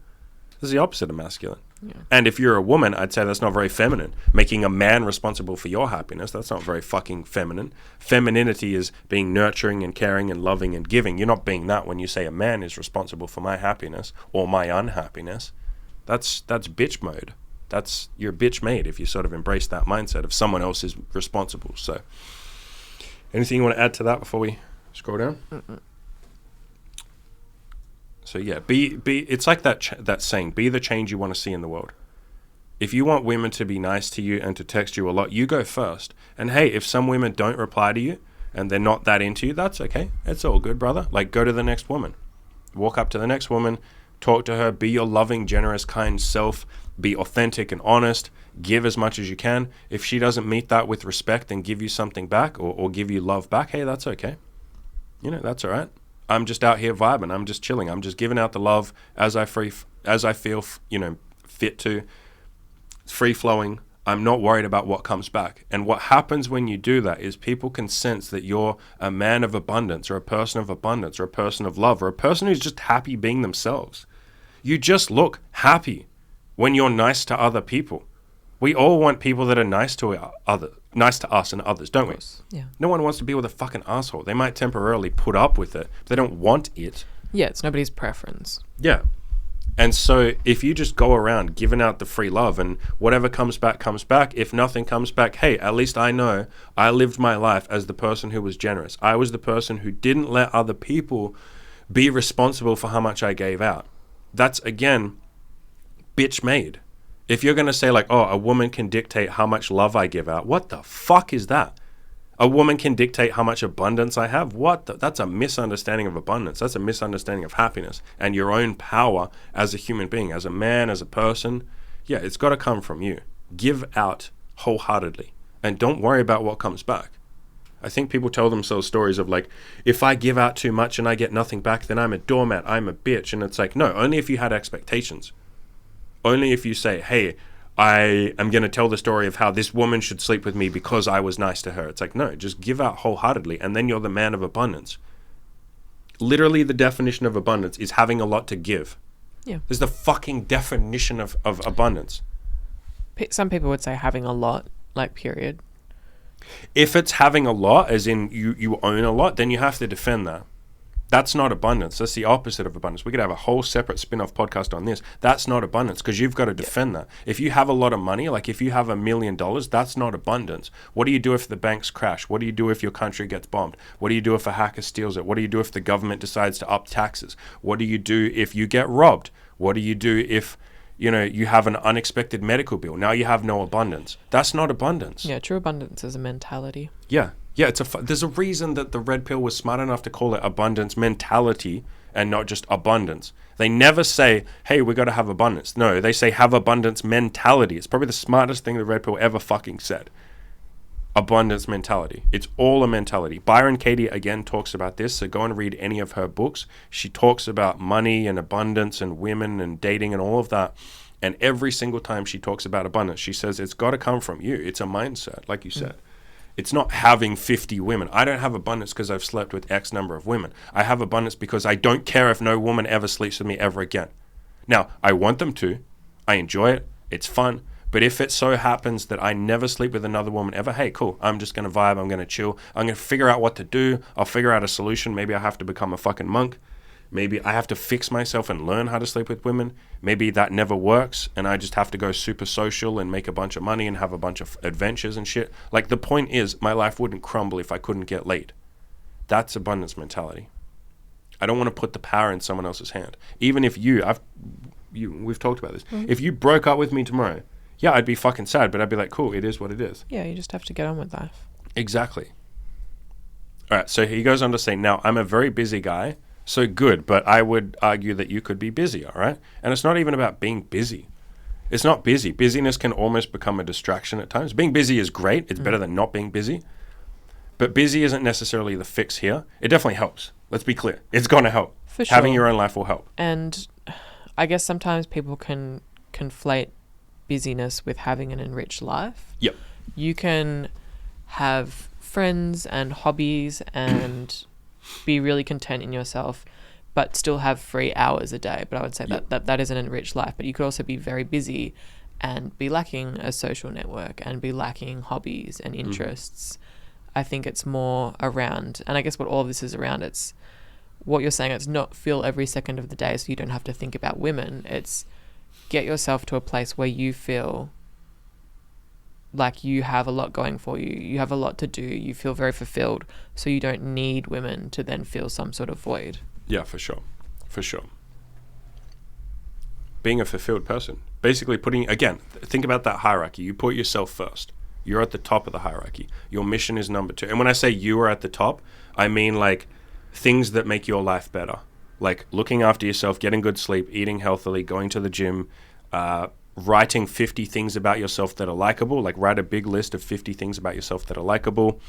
This is the opposite of masculine. Yeah. And if you're a woman, I'd say that's not very feminine. Making a man responsible for your happiness, that's not very fucking feminine. Femininity is being nurturing and caring and loving and giving. You're not being that when you say a man is responsible for my happiness or my unhappiness. That's bitch mode. You're bitch made if you sort of embrace that mindset of someone else is responsible. So, anything you want to add to that before we scroll down? Mm-mm. So yeah, be. It's like that saying: be the change you want to see in the world. If you want women to be nice to you and to text you a lot, you go first. And hey, if some women don't reply to you and they're not that into you, that's okay. It's all good, brother. Like, go to the next woman, walk up to the next woman, talk to her, be your loving, generous, kind self. Be authentic and honest, give as much as you can. If she doesn't meet that with respect and give you something back or give you love back, hey, that's okay. That's all right. I'm just out here vibing. I'm just chilling. I'm just giving out the love as I feel, fit to. It's free flowing. I'm not worried about what comes back. And what happens when you do that is people can sense that you're a man of abundance or a person of abundance or a person of love or a person who's just happy being themselves. You just look happy when you're nice to other people. We all want people that are nice to us and others, don't we? Yeah. No one wants to be with a fucking asshole. They might temporarily put up with it, but they don't want it. Yeah, it's nobody's preference. Yeah. And so if you just go around giving out the free love and whatever comes back, comes back. If nothing comes back, hey, at least I know I lived my life as the person who was generous. I was the person who didn't let other people be responsible for how much I gave out. That's, again, bitch made. If you're going to say like, oh, a woman can dictate how much love I give out, what the fuck is that? A woman can dictate how much abundance I have? That's a misunderstanding of abundance. That's a misunderstanding of happiness and your own power as a human being, as a man, as a person. Yeah, it's got to come from you. Give out wholeheartedly and don't worry about what comes back. I think people tell themselves stories of like, if I give out too much and I get nothing back, then I'm a doormat, I'm a bitch. And it's like, no, only if you had expectations. Only if you say, hey, I am going to tell the story of how this woman should sleep with me because I was nice to her. It's like, no, just give out wholeheartedly and then you're the man of abundance. Literally the definition of abundance is having a lot to give. Yeah. There's the fucking definition of abundance. Some people would say having a lot, like period. If it's having a lot, as in you own a lot, then you have to defend that. That's not abundance. That's the opposite of abundance. We could have a whole separate spin-off podcast on this. That's not abundance, because you've got to defend that. If you have a lot of money, like if you have $1 million, that's not abundance. What do you do if the banks crash? What do you do if your country gets bombed? What do you do if a hacker steals it? What do you do if the government decides to up taxes? What do you do if you get robbed? What do you do if, you have an unexpected medical bill? Now you have no abundance. That's not abundance. Yeah, true abundance is a mentality. Yeah. Yeah, there's a reason that the red pill was smart enough to call it abundance mentality and not just abundance. They never say, hey, we got to have abundance. No, they say have abundance mentality. It's probably the smartest thing the red pill ever fucking said. Abundance mentality. It's all a mentality. Byron Katie again talks about this, so go and read any of her books. She talks about money and abundance and women and dating and all of that. And every single time she talks about abundance, she says it's got to come from you. It's a mindset, like you said. It's not having 50 women. I don't have abundance because I've slept with X number of women. I have abundance because I don't care if no woman ever sleeps with me ever again. Now, I want them to. I enjoy it. It's fun. But if it so happens that I never sleep with another woman ever, hey, cool. I'm just going to vibe. I'm going to chill. I'm going to figure out what to do. I'll figure out a solution. Maybe I have to become a fucking monk. Maybe I have to fix myself and learn how to sleep with women. Maybe that never works and I just have to go super social and make a bunch of money and have a bunch of adventures and shit. Like, the point is, my life wouldn't crumble if I couldn't get laid. That's abundance mentality. I don't want to put the power in someone else's hand. Even if we've talked about this. If you broke up with me tomorrow, yeah, I'd be fucking sad, but I'd be like, cool, it is what it is. Yeah, you just have to get on with life. Exactly. All right, so he goes on to say, now, I'm a very busy guy. So good, but I would argue that you could be busy, all right? And it's not even about being busy. It's not busy. Busyness can almost become a distraction at times. Being busy is great. It's better than not being busy. But busy isn't necessarily the fix here. It definitely helps. Let's be clear. It's going to help. For sure. Having your own life will help. And I guess sometimes people can conflate busyness with having an enriched life. Yep. You can have friends and hobbies and be really content in yourself, but still have 3 hours a day. But I would say that is an enriched life. But you could also be very busy and be lacking a social network and be lacking hobbies and interests. I think it's more around, and I guess what all of this is around, it's what you're saying, it's not fill every second of the day so you don't have to think about women. It's get yourself to a place where you feel like you have a lot going for you. You have a lot to do. You feel very fulfilled. So you don't need women to then feel some sort of void. Yeah, for sure. For sure. Being a fulfilled person. Basically again, think about that hierarchy. You put yourself first. You're at the top of the hierarchy. Your mission is number 2. And when I say you are at the top, I mean like things that make your life better. Like looking after yourself, getting good sleep, eating healthily, going to the gym, writing 50 things about yourself that are likable. Like write a big list of 50 things about yourself that are likable.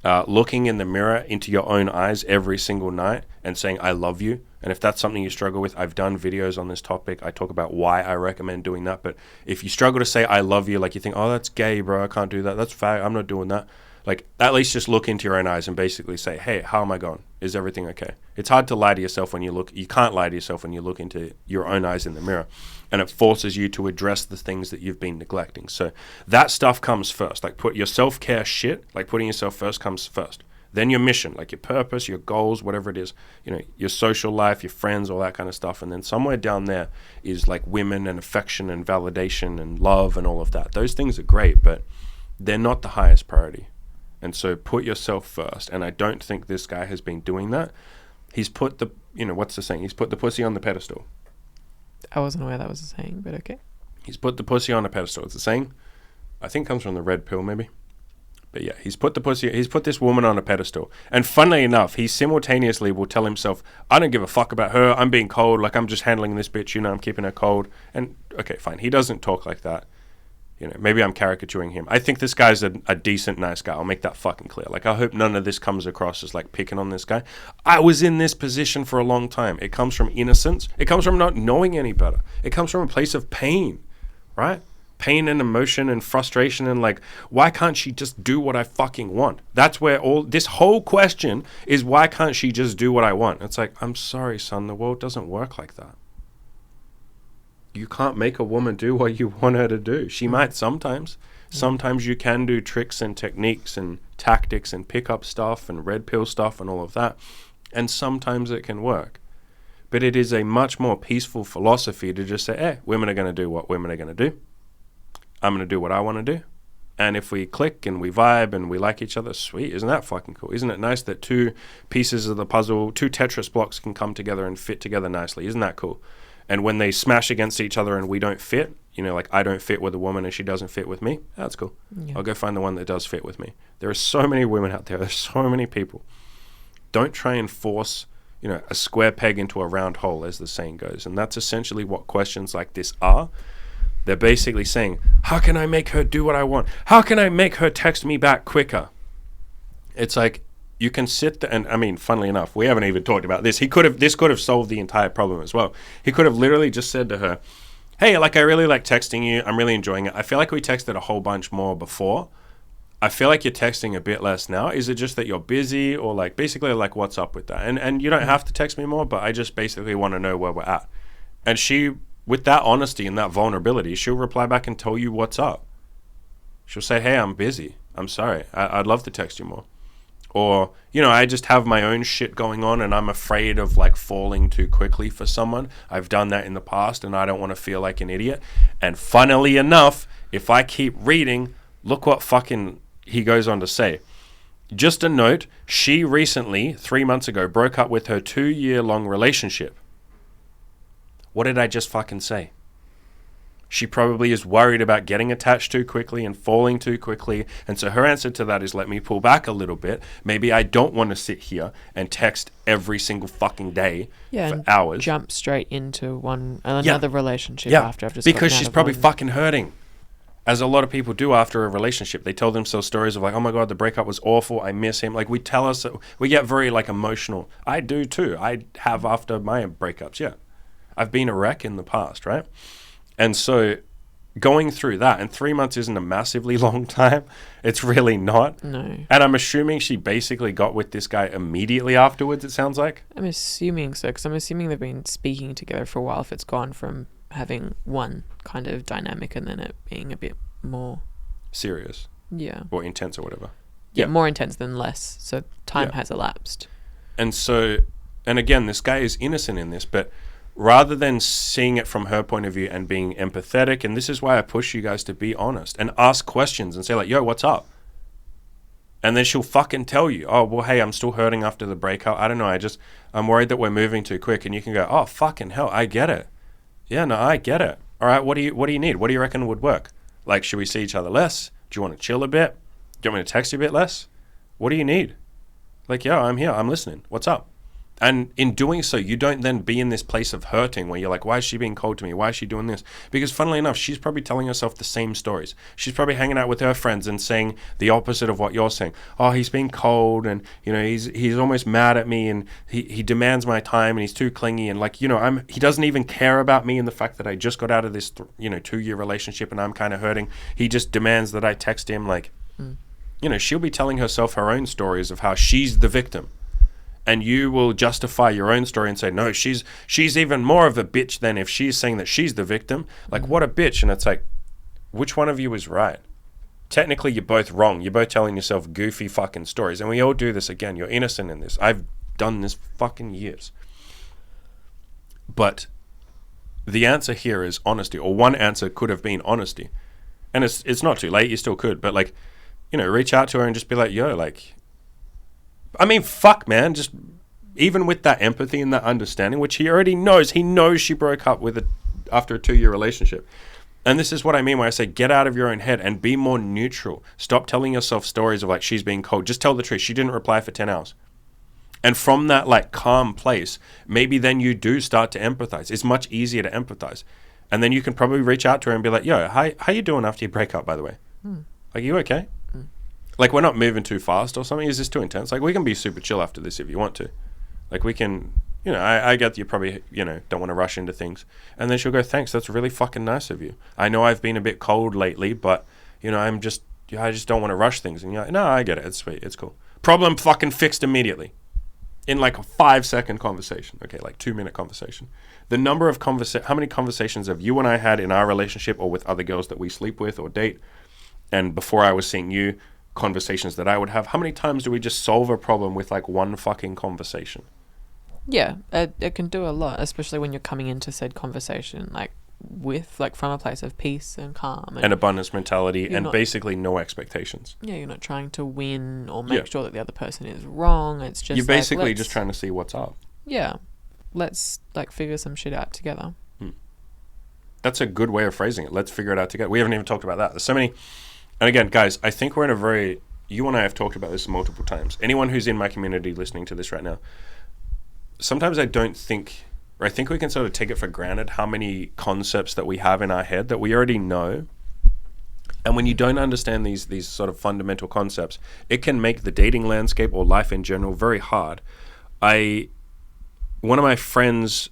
Looking in the mirror into your own eyes every single night and saying, I love you. And if that's something you struggle with, I've done videos on this topic. I talk about why I recommend doing that. But if you struggle to say, I love you, like you think, oh, that's gay, bro, I can't do that. That's fag, I'm not doing that. Like, at least just look into your own eyes and basically say, hey, how am I going? Is everything okay? It's hard to lie to yourself when you can't lie to yourself when you look into your own eyes in the mirror. And it forces you to address the things that you've been neglecting. So that stuff comes first. Like put your self-care shit, like putting yourself first comes first. Then your mission, like your purpose, your goals, whatever it is, your social life, your friends, all that kind of stuff. And then somewhere down there is like women and affection and validation and love and all of that. Those things are great, but they're not the highest priority. And so put yourself first. And I don't think this guy has been doing that. He's put what's the saying? He's put the pussy on the pedestal. I wasn't aware that was a saying, but okay. He's put the pussy on a pedestal. It's a saying. I think it comes from the red pill, maybe. But yeah, he's put this woman on a pedestal. And funnily enough, he simultaneously will tell himself, I don't give a fuck about her. I'm being cold. Like, I'm just handling this bitch. I'm keeping her cold. And okay, fine. He doesn't talk like that. Maybe I'm caricaturing him. I think this guy's a decent, nice guy. I'll make that fucking clear. Like, I hope none of this comes across as like picking on this guy. I was in this position for a long time. It comes from innocence. It comes from not knowing any better. It comes from a place of pain, right? Pain and emotion and frustration and like, why can't she just do what I fucking want? That's where this whole question is, why can't she just do what I want? It's like, I'm sorry, son, the world doesn't work like that. You can't make a woman do what you want her to do. She might sometimes. Sometimes you can do tricks and techniques and tactics and pick up stuff and red pill stuff and all of that. And sometimes it can work. But it is a much more peaceful philosophy to just say, hey, women are going to do what women are going to do. I'm going to do what I want to do. And if we click and we vibe and we like each other, sweet. Isn't that fucking cool? Isn't it nice that two pieces of the puzzle, two Tetris blocks can come together and fit together nicely? Isn't that cool? And when they smash against each other and we don't fit, like I don't fit with a woman and she doesn't fit with me, that's cool. Yeah. I'll go find the one that does fit with me. There are so many women out there. There's so many people. Don't try and force, a square peg into a round hole, as the saying goes. And that's essentially what questions like this are. They're basically saying, how can I make her do what I want? How can I make her text me back quicker? It's like, you can sit there, and I mean, funnily enough, we haven't even talked about this. This could have solved the entire problem as well. He could have literally just said to her, hey, I really like texting you. I'm really enjoying it. I feel like we texted a whole bunch more before. I feel like you're texting a bit less now. Is it just that you're busy, or basically what's up with that? And you don't have to text me more, but I just basically want to know where we're at. And she, with that honesty and that vulnerability, she'll reply back and tell you what's up. She'll say, hey, I'm busy. I'm sorry. I'd love to text you more. Or, I just have my own shit going on and I'm afraid of falling too quickly for someone. I've done that in the past and I don't want to feel like an idiot. And funnily enough, if I keep reading, look what fucking he goes on to say. Just a note, she recently, 3 months ago, broke up with her 2-year-long relationship. What did I just fucking say? She probably is worried about getting attached too quickly and falling too quickly. And so her answer to that is, let me pull back a little bit. Maybe I don't want to sit here and text every single fucking day for hours. Jump straight into another relationship after I've just because she's probably fucking hurting. As a lot of people do after a relationship. They tell themselves stories of oh my God, the breakup was awful. I miss him. We get very emotional. I do too. I have after my breakups. Yeah. I've been a wreck in the past, right? And so going through that, and 3 months isn't a massively long time. It's really not. No. And I'm assuming she basically got with this guy immediately afterwards, it sounds like. I'm assuming so, because I'm assuming they've been speaking together for a while if it's gone from having one kind of dynamic and then it being a bit more... serious. Yeah. Or intense or whatever. Yeah, more intense than less. So time has elapsed. And so, and again, this guy is innocent in this, but... rather than seeing it from her point of view and being empathetic, and this is why I push you guys to be honest and ask questions and say yo, what's up? And then she'll fucking tell you, oh, well, hey, I'm still hurting after the breakup. I don't know. I'm worried that we're moving too quick. And you can go, oh, fucking hell, I get it. Yeah, no, I get it. All right, what do you need? What do you reckon would work? Should we see each other less? Do you want to chill a bit? Do you want me to text you a bit less? What do you need? Yeah, I'm here. I'm listening. What's up? And in doing so, you don't then be in this place of hurting where you're like, why is she being cold to me? Why is she doing this? Because funnily enough, she's probably telling herself the same stories. She's probably hanging out with her friends and saying the opposite of what you're saying. Oh, he's being cold and, he's almost mad at me and he demands my time and he's too clingy and he doesn't even care about me and the fact that I just got out of this, 2-year relationship and I'm kind of hurting. He just demands that I text him she'll be telling herself her own stories of how she's the victim. And you will justify your own story and say, no, she's even more of a bitch than if she's saying that she's the victim. What a bitch. And it's which one of you is right? Technically, you're both wrong. You're both telling yourself goofy fucking stories. And we all do this again. You're innocent in this. I've done this fucking years. But the answer here is honesty. Or one answer could have been honesty. And it's not too late. You still could. But reach out to her and just be yo, I mean, fuck, man. Just even with that empathy and that understanding, which he already knows. He knows she broke up with after a 2-year relationship. And this is what I mean when I say get out of your own head and be more neutral. Stop telling yourself stories of she's being cold. Just tell the truth. She didn't reply for 10 hours. And from that calm place, maybe then you do start to empathize. It's much easier to empathize. And then you can probably reach out to her and be yo, how you doing after you break up, by the way? You okay? We're not moving too fast or something. Is this too intense? We can be super chill after this if you want to. We can, I get that you probably, don't want to rush into things. And then she'll go, thanks, that's really fucking nice of you. I know I've been a bit cold lately, but, I just don't want to rush things. And you're no, I get it. It's sweet. It's cool. Problem fucking fixed immediately. In a 5-second conversation. Okay, 2-minute conversation. The number of how many conversations have you and I had in our relationship or with other girls that we sleep with or date? And before I was seeing you, conversations that I would have, how many times do we just solve a problem with one fucking conversation? Yeah, it can do a lot, especially when you're coming into said conversation, like from a place of peace and calm and abundance mentality, and not, basically no expectations. Yeah, you're not trying to win or make sure that the other person is wrong. It's just you're basically just trying to see what's up. Yeah, let's figure some shit out together. That's a good way of phrasing it. Let's figure it out together. We haven't even talked about that. There's so many. And again, guys, I think we're in a very... You and I have talked about this multiple times. Anyone who's in my community listening to this right now, sometimes I don't think... Or I think we can sort of take it for granted how many concepts that we have in our head that we already know. And when you don't understand these sort of fundamental concepts, it can make the dating landscape or life in general very hard. One of my friends...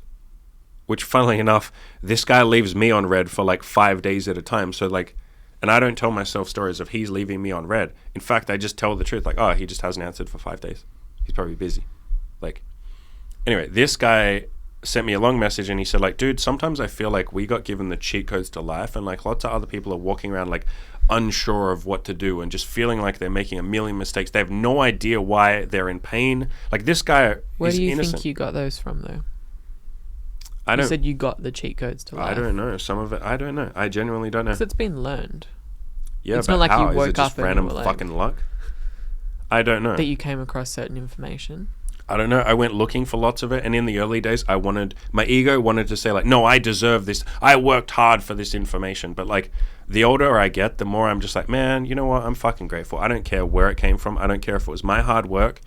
Which, funnily enough, this guy leaves me on red for like 5 days at a time. So like, and I don't tell myself stories of he's leaving me on red. In fact, I just tell the truth. Like, oh, he just hasn't answered for 5 days. He's probably busy. Like, anyway, this guy sent me a long message and he said like, dude, sometimes I feel like we got given the cheat codes to life, and like lots of other people are walking around like unsure of what to do and just feeling like they're making a million mistakes. They have no idea why they're in pain. Like this guy Where is do you innocent. think you got those from though? You said you got the cheat codes to life. I don't know. Some of it, I don't know. I genuinely don't know. Because it's been learned. Yeah, it's but not like how? you woke Is it up just and random you were fucking luck? I don't know. That you came across certain information. I don't know. I went looking for lots of it, and in the early days, my ego wanted to say like, no, I deserve this. I worked hard for this information. But like, the older I get, the more I'm just like, man, you know what? I'm fucking grateful. I don't care where it came from. I don't care if it was my hard work.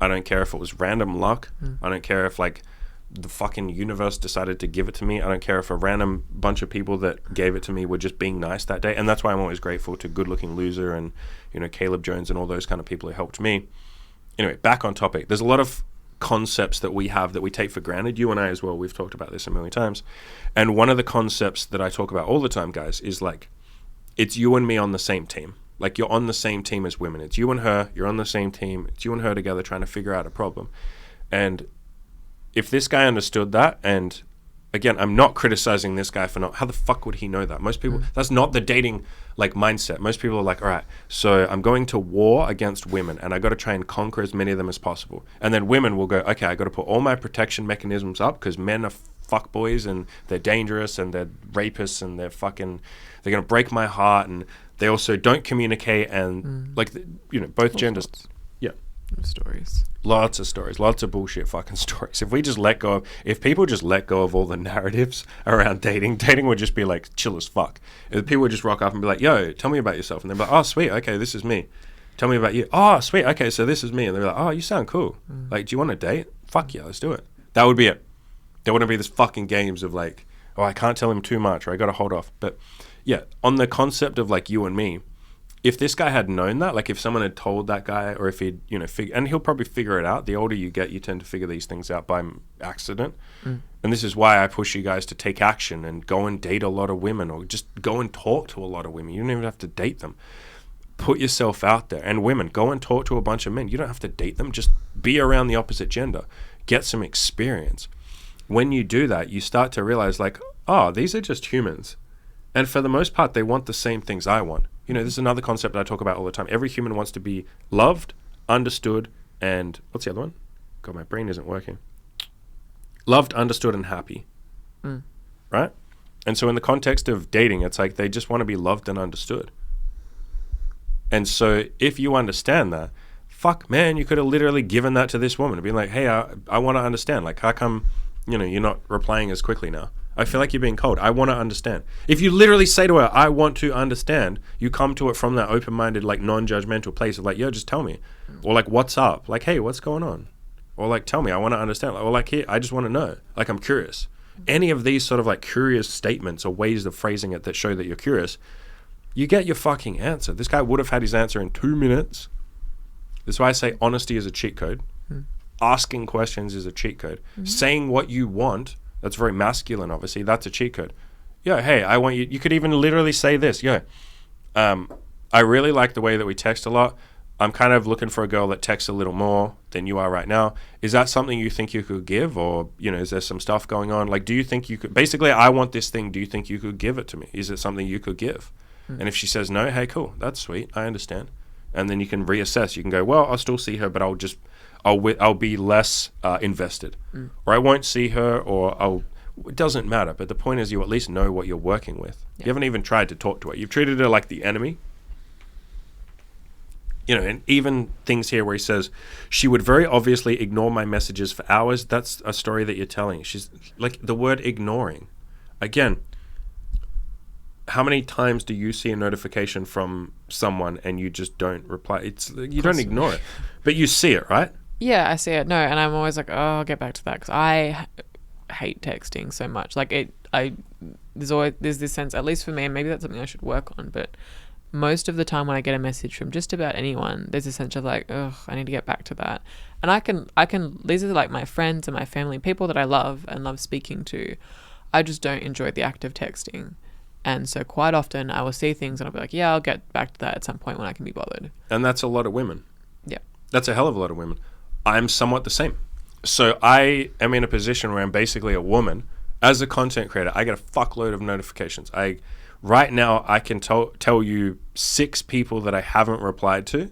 I don't care if it was random luck. I don't care if like the fucking universe decided to give it to me. I don't care if a random bunch of people that gave it to me were just being nice that day. And that's why I'm always grateful to Good Looking Loser and, you know, Caleb Jones and all those kind of people who helped me. Anyway, back on topic. There's a lot of concepts that we have that we take for granted. You and I as well. We've talked about this a million times. And one of the concepts that I talk about all the time, guys, is like, it's you and me on the same team. Like you're on the same team as women. It's you and her. You're on the same team. It's you and her together trying to figure out a problem. And if this guy understood that, and again, I'm not criticizing this guy for not, how the fuck would he know that? Most people, that's not the dating like mindset. Most people are like, all right, so I'm going to war against women and I got to try and conquer as many of them as possible. And then women will go, okay, I got to put all my protection mechanisms up because men are fuckboys and they're dangerous and they're rapists and they're going to break my heart, and they also don't communicate, and like, you know, both genders. Yeah. Stories. Lots of stories, lots of bullshit fucking stories. If people just let go of all the narratives around dating would just be like chill as fuck. If people would just rock up and be like, yo, tell me about yourself. And they'd be like, oh, sweet, okay, this is me. Tell me about you. Oh, sweet, okay, so this is me. And they'd be like, oh, you sound cool. Like, do you want to date? Fuck yeah, let's do it. That would be it. There wouldn't be this fucking games of like, oh, I can't tell him too much or I got to hold off. But yeah, on the concept of like you and me, if this guy had known that, like if someone had told that guy, or if he'd, you know, and he'll probably figure it out. The older you get, you tend to figure these things out by accident. And this is why I push you guys to take action and go and date a lot of women, or just go and talk to a lot of women. You don't even have to date them. Put yourself out there. And women, go and talk to a bunch of men. You don't have to date them. Just be around the opposite gender. Get some experience. When you do that, you start to realize like, oh, these are just humans. And for the most part, they want the same things I want. You know, this is another concept that I talk about all the time. Every human wants to be loved, understood, and what's the other one? God, my brain isn't working. Loved, understood, and happy. Right? And so in the context of dating, it's like they just want to be loved and understood. And so if you understand that, fuck, man, you could have literally given that to this woman and been like, hey, I want to understand. Like, how come, you know, you're not replying as quickly now? I feel like you're being cold. I want to understand. If you literally say to her, I want to understand, you come to it from that open-minded, like non-judgmental place of like, yo, just tell me. Or like, what's up? Like, hey, what's going on? Or like, tell me, I want to understand. Or like, here, I just want to know. Like, I'm curious. Any of these sort of like curious statements or ways of phrasing it that show that you're curious, you get your fucking answer. This guy would have had his answer in 2 minutes. That's why I say honesty is a cheat code. Asking questions is a cheat code. Saying what you want, that's very masculine, obviously. That's a cheat code. Yeah, hey, I want you. You could even literally say this. Yeah, I really like the way that we text a lot. I'm kind of looking for a girl that texts a little more than you are right now. Is that something you think you could give? Or, you know, is there some stuff going on? Like, do you think you could... Basically, I want this thing. Do you think you could give it to me? Is it something you could give? And if she says no, hey, cool. That's sweet. I understand. And then you can reassess. You can go, well, I'll still see her, but I'll be less invested, or I won't see her, or it doesn't matter. But the point is, you at least know what you're working with. Yeah. You haven't even tried to talk to her. You've treated her like the enemy. And even things here where he says, she would very obviously ignore my messages for hours. That's a story that you're telling. She's like, the word ignoring. Again, how many times do you see a notification from someone and you just don't reply? You don't ignore it, but you see it, right? Yeah, I see it. No, and I'm always like, I'll get back to that, because I hate texting so much. Like there's this sense, at least for me, and maybe that's something I should work on, but most of the time when I get a message from just about anyone, there's a sense of like, ugh, I need to get back to that. And I can, these are like my friends and my family, people that I love and love speaking to. I just don't enjoy the act of texting. And so quite often I will see things and I'll be like, yeah, I'll get back to that at some point when I can be bothered. And that's a lot of women. Yeah. That's a hell of a lot of women. I'm somewhat the same. So I am in a position where I'm basically a woman. As a content creator, I get a fuckload of notifications. Right now, I can tell you 6 people that I haven't replied to.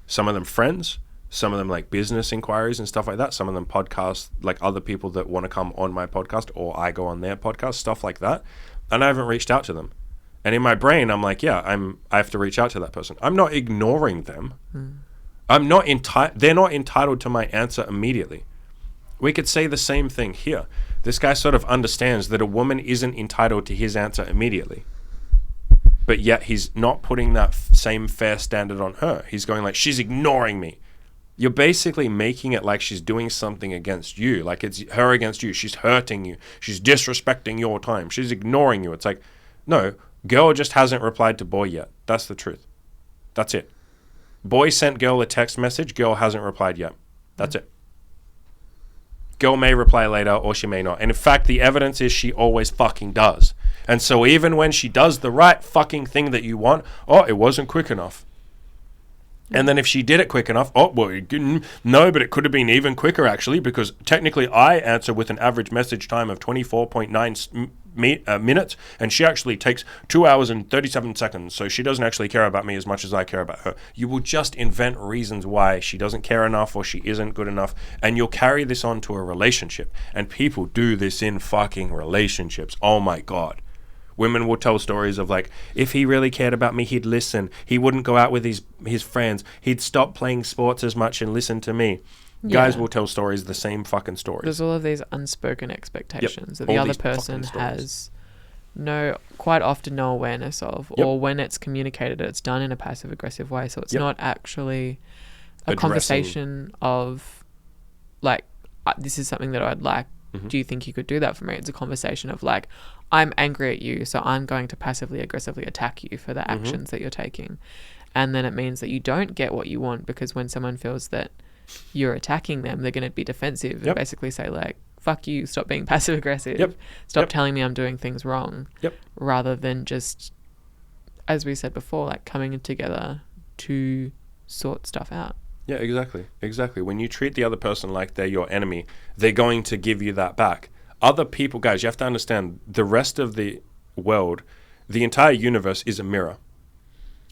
Some of them friends, some of them like business inquiries and stuff like that. Some of them podcasts, like other people that want to come on my podcast, or I go on their podcast, stuff like that. And I haven't reached out to them. And in my brain, I'm like, yeah, I have to reach out to that person. I'm not ignoring them. I'm not they're not entitled to my answer immediately. We could say the same thing here. This guy sort of understands that a woman isn't entitled to his answer immediately. But yet he's not putting that same fair standard on her. He's going like, she's ignoring me. You're basically making it like she's doing something against you. Like it's her against you. She's hurting you. She's disrespecting your time. She's ignoring you. It's like, no, girl just hasn't replied to boy yet. That's the truth. That's it. Boy sent girl a text message. Girl hasn't replied yet. That's it. Girl may reply later or she may not. And in fact, the evidence is she always fucking does. And so even when she does the right fucking thing that you want, it wasn't quick enough. And then if she did it quick enough, no, but it could have been even quicker actually, because technically I answer with an average message time of 24.9 minutes, and she actually takes 2 hours and 37 seconds. So she doesn't actually care about me as much as I care about her. You will just invent reasons why she doesn't care enough or she isn't good enough, and you'll carry this on to a relationship. And people do this in fucking relationships. Oh my God. Women will tell stories of like, if he really cared about me, he'd listen. He wouldn't go out with his friends. He'd stop playing sports as much and listen to me. Yeah. Guys will tell stories, the same fucking stories. There's all of these unspoken expectations that the other person has quite often no awareness of, or when it's communicated, it's done in a passive aggressive way. So it's not actually a conversation of like, this is something that I'd like. Mm-hmm. Do you think you could do that for me? It's a conversation of like, I'm angry at you, so I'm going to passively aggressively attack you for the actions that you're taking. And then it means that you don't get what you want, because when someone feels that you're attacking them, they're going to be defensive and basically say like, fuck you, stop being passive aggressive, stop telling me I'm doing things wrong, rather than just, as we said before, like coming together to sort stuff out. Yeah, exactly. When you treat the other person like they're your enemy, they're going to give you that back. Other people, guys, you have to understand, the rest of the world, the entire universe is a mirror.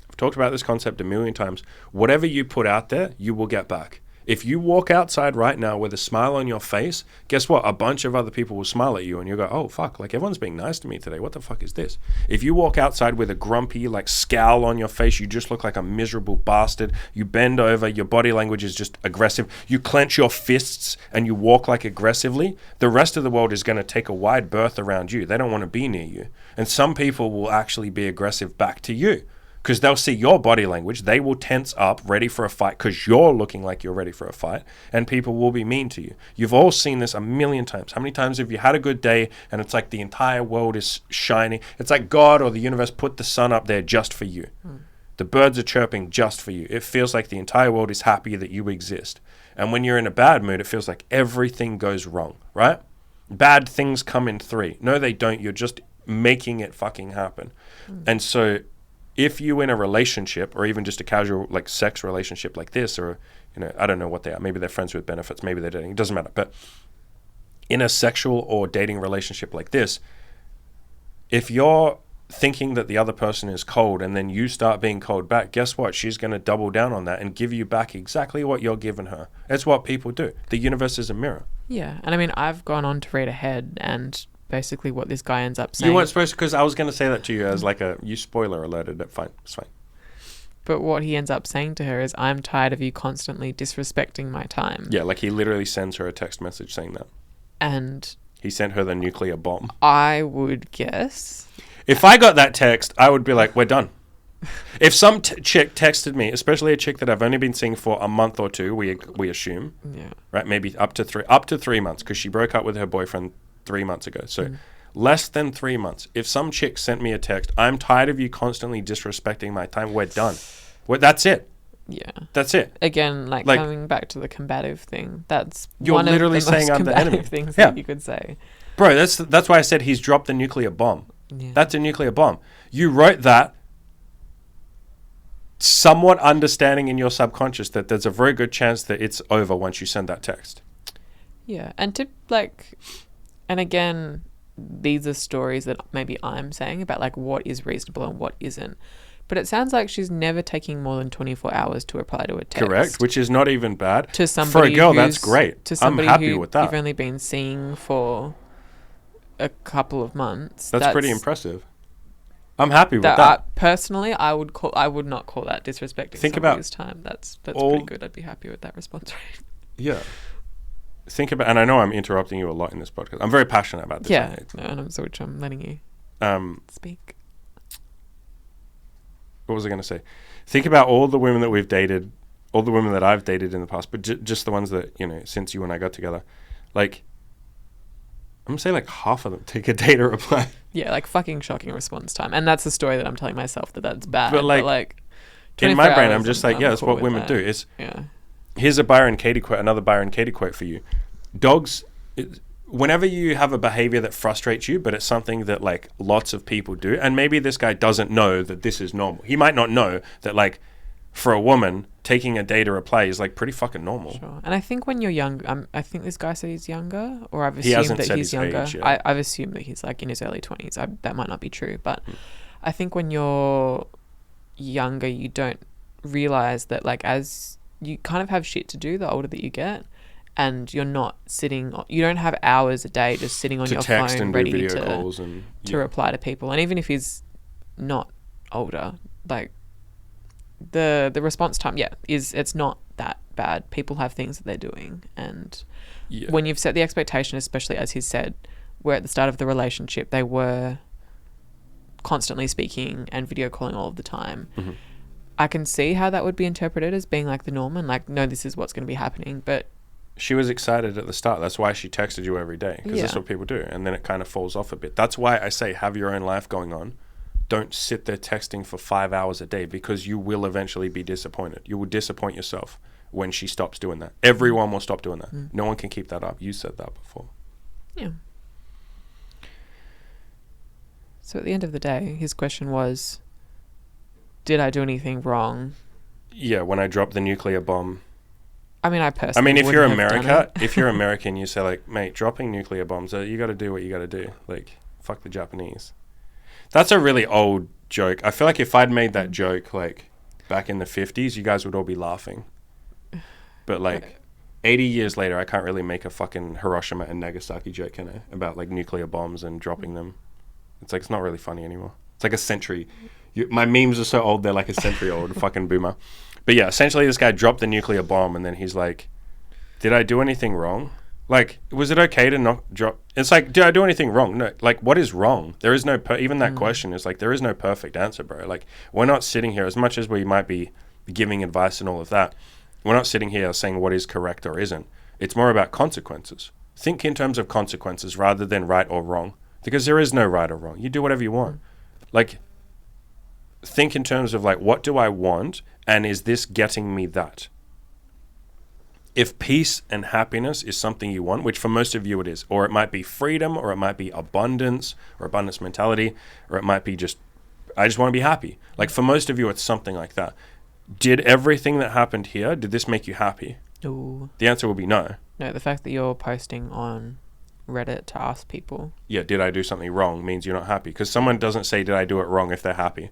I've talked about this concept a million times. Whatever you put out there, you will get back. If you walk outside right now with a smile on your face, guess what? A bunch of other people will smile at you and you'll go, oh, fuck, like everyone's being nice to me today. What the fuck is this? If you walk outside with a grumpy, like scowl on your face, you just look like a miserable bastard. You bend over, your body language is just aggressive. You clench your fists and you walk like aggressively. The rest of the world is going to take a wide berth around you. They don't want to be near you. And some people will actually be aggressive back to you, because they'll see your body language. They will tense up, ready for a fight, because you're looking like you're ready for a fight, and people will be mean to you. You've all seen this a million times. How many times have you had a good day, and it's like the entire world is shining? It's like God or the universe put the sun up there just for you. The birds are chirping just for you. It feels like the entire world is happy that you exist. And when you're in a bad mood, it feels like everything goes wrong, right? Bad things come in 3. No, they don't. You're just making it fucking happen. And so if you in a relationship, or even just a casual like sex relationship like this, or, you know, I don't know what they are. Maybe they're friends with benefits. Maybe they're dating. It doesn't matter. But in a sexual or dating relationship like this, if you're thinking that the other person is cold and then you start being cold back, guess what? She's going to double down on that and give you back exactly what you're giving her. It's what people do. The universe is a mirror. Yeah. And I mean, I've gone on to read ahead, and basically what this guy ends up saying. You weren't supposed to, because I was going to say that to you as like you spoiler alerted it. Fine. It's fine. But what he ends up saying to her is, I'm tired of you constantly disrespecting my time. Yeah, like he literally sends her a text message saying that. And he sent her the nuclear bomb. I would guess. If I got that text, I would be like, we're done. If some chick texted me, especially a chick that I've only been seeing for a month or two, we assume, right? Maybe up to 3 months, because she broke up with her boyfriend 3 months ago. So less than 3 months. If some chick sent me a text, I'm tired of you constantly disrespecting my time. We're done. That's it. Yeah. That's it. Again, like coming back to the combative thing, that's you're one literally of the saying most I'm the enemy. combative things that you could say. Bro, that's why I said he's dropped the nuclear bomb. Yeah. That's a nuclear bomb. You wrote that somewhat understanding in your subconscious that there's a very good chance that it's over once you send that text. Yeah. And and again, these are stories that maybe I'm saying about like what is reasonable and what isn't. But it sounds like she's never taking more than 24 hours to reply to a text. Correct, which is not even bad. To somebody for a girl, that's great. To somebody I'm happy with that. You've only been seeing for a couple of months. That's pretty impressive. I'm happy with that. Personally, I would not call that disrespecting somebody's time. That's pretty good. I'd be happy with that response rate. Yeah. Think about, and I know I'm interrupting you a lot in this podcast. I'm very passionate about this. Yeah, and I'm letting you speak. What was I going to say? Think about all the women that we've dated, all the women that I've dated in the past, but just the ones that, since you and I got together. Like, I'm going to say like half of them take a day to reply. Yeah, like fucking shocking response time. And that's the story that I'm telling myself that's bad. But like in my brain, I'm just like, yeah, that's what women do. Here's a Byron Katie quote, another Byron Katie quote for you. Dogs, whenever you have a behavior that frustrates you, but it's something that like lots of people do, and maybe this guy doesn't know that this is normal. He might not know that like for a woman, taking a day to reply is like pretty fucking normal. Sure. And I think when you're young, I think this guy said he's younger, or I've assumed that he's younger. I've assumed that he's like in his early 20s. That might not be true, but I think when you're younger, you don't realize that like as you kind of have shit to do the older that you get. And you're not you don't have hours a day just sitting on your phone ready to reply to people. And even if he's not older, like the response time, it's not that bad. People have things that they're doing. And when you've set the expectation, especially as he said, where at the start of the relationship, they were constantly speaking and video calling all of the time. Mm-hmm. I can see how that would be interpreted as being like the norm and like, no, this is what's going to be happening. But she was excited at the start. That's why she texted you every day, because that's what people do. And then it kind of falls off a bit. That's why I say have your own life going on. Don't sit there texting for 5 hours a day, because you will eventually be disappointed. You will disappoint yourself when she stops doing that. Everyone will stop doing that. No one can keep that up. You said that before. Yeah. So at the end of the day, his question was, did I do anything wrong? Yeah, when I dropped the nuclear bomb. I mean, if you're American, you say like, mate, dropping nuclear bombs, you got to do what you got to do. Like, fuck the Japanese. That's a really old joke. I feel like if I'd made that joke like back in the 50s, you guys would all be laughing. But like 80 years later, I can't really make a fucking Hiroshima and Nagasaki joke, can I? About like nuclear bombs and dropping them. It's like, it's not really funny anymore. It's like a century. My memes are so old, they're like a century old. Fucking boomer. But yeah, essentially this guy dropped the nuclear bomb, and then he's like, did I do anything wrong? Like, was it okay to not drop? It's like, did I do anything wrong? No. Like, what is wrong? There is no, even that question is like, there is no perfect answer, bro. Like, we're not sitting here, as much as we might be giving advice and all of that, we're not sitting here saying what is correct or isn't. It's more about consequences. Think in terms of consequences rather than right or wrong, because there is no right or wrong. You do whatever you want. Like, think in terms of like, what do I want? And is this getting me that? If peace and happiness is something you want, which for most of you it is, or it might be freedom, or it might be abundance, or abundance mentality, or it might be just, I just want to be happy. Like for most of you, it's something like that. Did everything that happened here, did this make you happy? Ooh. The answer will be no. No, the fact that you're posting on Reddit to ask people. Yeah, did I do something wrong means you're not happy. Because someone doesn't say, did I do it wrong if they're happy.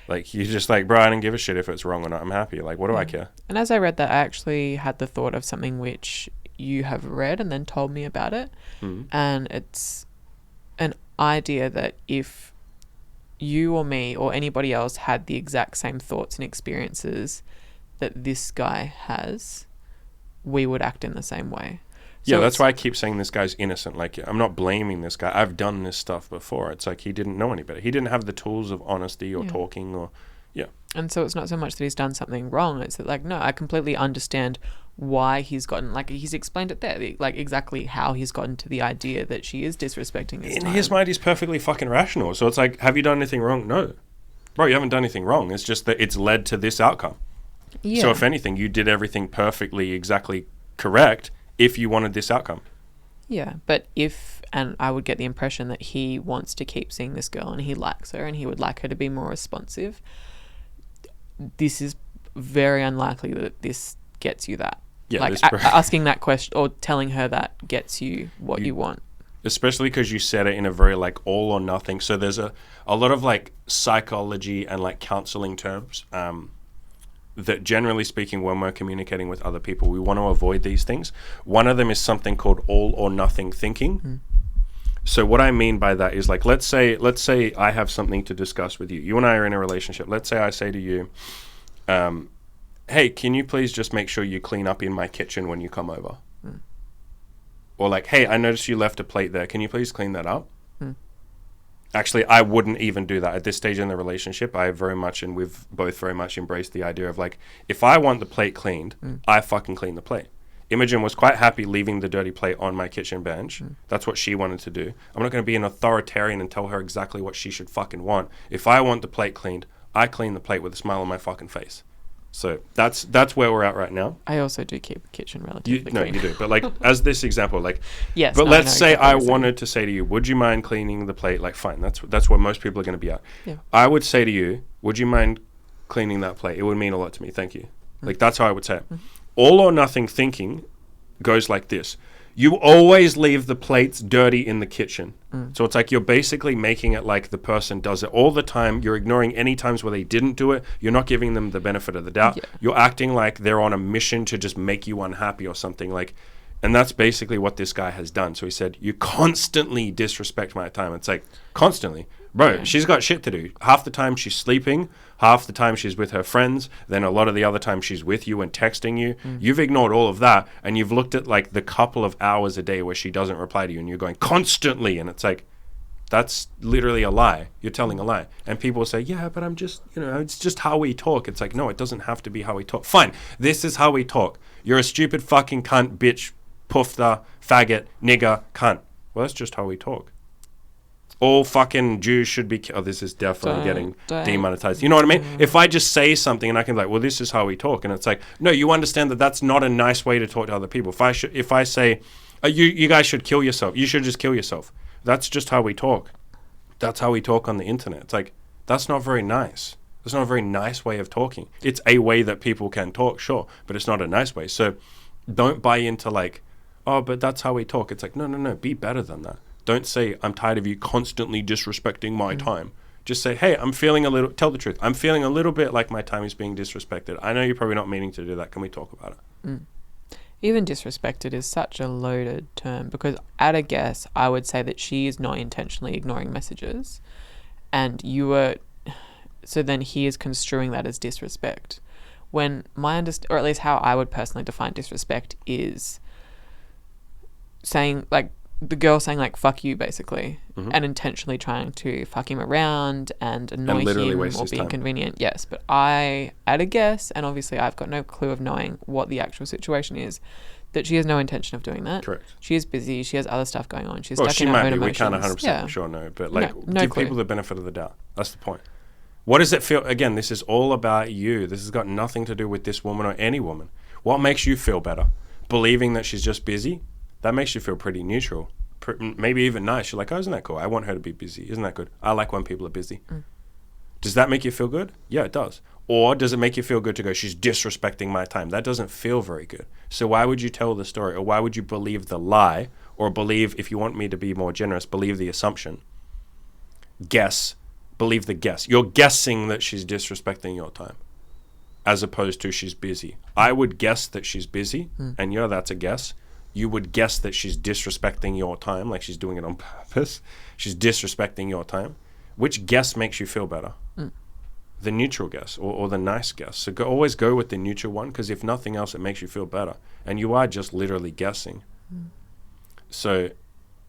Like, you're just like, bro, I don't give a shit if it's wrong or not. I'm happy. Like, what do I care? And as I read that, I actually had the thought of something which you have read and then told me about it. And it's an idea that if you or me or anybody else had the exact same thoughts and experiences that this guy has, we would act in the same way. So that's why I keep saying this guy's innocent. Like, I'm not blaming this guy. I've done this stuff before. It's like he didn't know any better. He didn't have the tools of honesty or talking or, And so it's not so much that he's done something wrong. It's that, like, no, I completely understand why he's gotten, like, he's explained it there, like, exactly how he's gotten to the idea that she is disrespecting his time. In his mind, he's perfectly fucking rational. So it's like, have you done anything wrong? No. Bro, you haven't done anything wrong. It's just that it's led to this outcome. Yeah. So if anything, you did everything perfectly, exactly correct if you wanted this outcome. Yeah, but and I would get the impression that he wants to keep seeing this girl and he likes her and he would like her to be more responsive. This is very unlikely that this gets you that. Yeah, like asking that question or telling her that gets you what you want. Especially because you said it in a very like all or nothing. So there's a lot of like psychology and like counseling terms that generally speaking, when we're communicating with other people, we want to avoid these things. One of them is something called all or nothing thinking. So what I mean by that is like, let's say I have something to discuss with you. You and I are in a relationship. Let's say I say to you, hey, can you please just make sure you clean up in my kitchen when you come over? Or like, hey, I noticed you left a plate there. Can you please clean that up? Actually, I wouldn't even do that at this stage in the relationship. I very much, and we've both very much embraced the idea of like, if I want the plate cleaned, I fucking clean the plate. Imogen was quite happy leaving the dirty plate on my kitchen bench. That's what she wanted to do. I'm not going to be an authoritarian and tell her exactly what she should fucking want. If I want the plate cleaned, I clean the plate with a smile on my fucking face. So that's where we're at right now. I also do keep the kitchen relatively clean. No, you do. But like, as this example, like, yes. But let's say I wanted to say to you, would you mind cleaning the plate? Like, fine, that's where most people are going to be at. Yeah. I would say to you, would you mind cleaning that plate? It would mean a lot to me. Thank you. Like, that's how I would say it. All or nothing thinking goes like this. You always leave the plates dirty in the kitchen. So it's like you're basically making it like the person does it all the time. You're ignoring any times where they didn't do it. You're not giving them the benefit of the doubt. Yeah. You're acting like they're on a mission to just make you unhappy or something like. And that's basically what this guy has done. So he said, you constantly disrespect my time. It's like, constantly. Bro, she's got shit to do. Half the time she's sleeping. Half the time she's with her friends. Then a lot of the other time she's with you and texting you. You've ignored all of that. And you've looked at like the couple of hours a day where she doesn't reply to you. And you're going constantly. And it's like, that's literally a lie. You're telling a lie. And people say, yeah, but I'm just, it's just how we talk. It's like, no, it doesn't have to be how we talk. Fine. This is how we talk. You're a stupid fucking cunt, bitch, poofta, faggot, nigger, cunt. Well, that's just how we talk. All fucking Jews should be... this is definitely getting demonetized. You know what I mean? If I just say something and I can be like, well, this is how we talk. And it's like, no, you understand that that's not a nice way to talk to other people. If I say, you guys should kill yourself. You should just kill yourself. That's just how we talk. That's how we talk on the internet. It's like, that's not very nice. That's not a very nice way of talking. It's a way that people can talk, sure, but it's not a nice way. So don't buy into like, oh, but that's how we talk. It's like, no, be better than that. Don't say, I'm tired of you constantly disrespecting my time. Just say, hey, tell the truth. I'm feeling a little bit like my time is being disrespected. I know you're probably not meaning to do that. Can we talk about it? Even disrespected is such a loaded term because at a guess, I would say that she is not intentionally ignoring messages. And so then he is construing that as disrespect. When or at least how I would personally define disrespect is saying like, the girl saying like fuck you basically and intentionally trying to fuck him around and annoy him or be inconvenient. Yes, but I at a guess, and obviously I've got no clue of knowing what the actual situation is, that she has no intention of doing that. Correct. She is busy, she has other stuff going on, she's stuck in her own emotions. We can't 100% sure know, but like no give clue. People the benefit of the doubt. That's the point. What does it feel? Again, this is all about you. This has got nothing to do with this woman or any woman. What makes you feel better? Believing that she's just busy? That makes you feel pretty neutral. Maybe even nice. You're like, oh, isn't that cool? I want her to be busy. Isn't that good? I like when people are busy. Does that make you feel good? Yeah, it does. Or does it make you feel good to go, she's disrespecting my time? That doesn't feel very good. So why would you tell the story? Or why would you believe the lie? or believe, if you want me to be more generous, believe the assumption. Guess, believe the guess. You're guessing that she's disrespecting your time, as opposed to she's busy. I would guess that she's busy, and that's a guess. You would guess that she's disrespecting your time, like she's doing it on purpose. She's disrespecting your time. Which guess makes you feel better? The neutral guess or the nice guess. So always go with the neutral one, because if nothing else, it makes you feel better. And you are just literally guessing. So,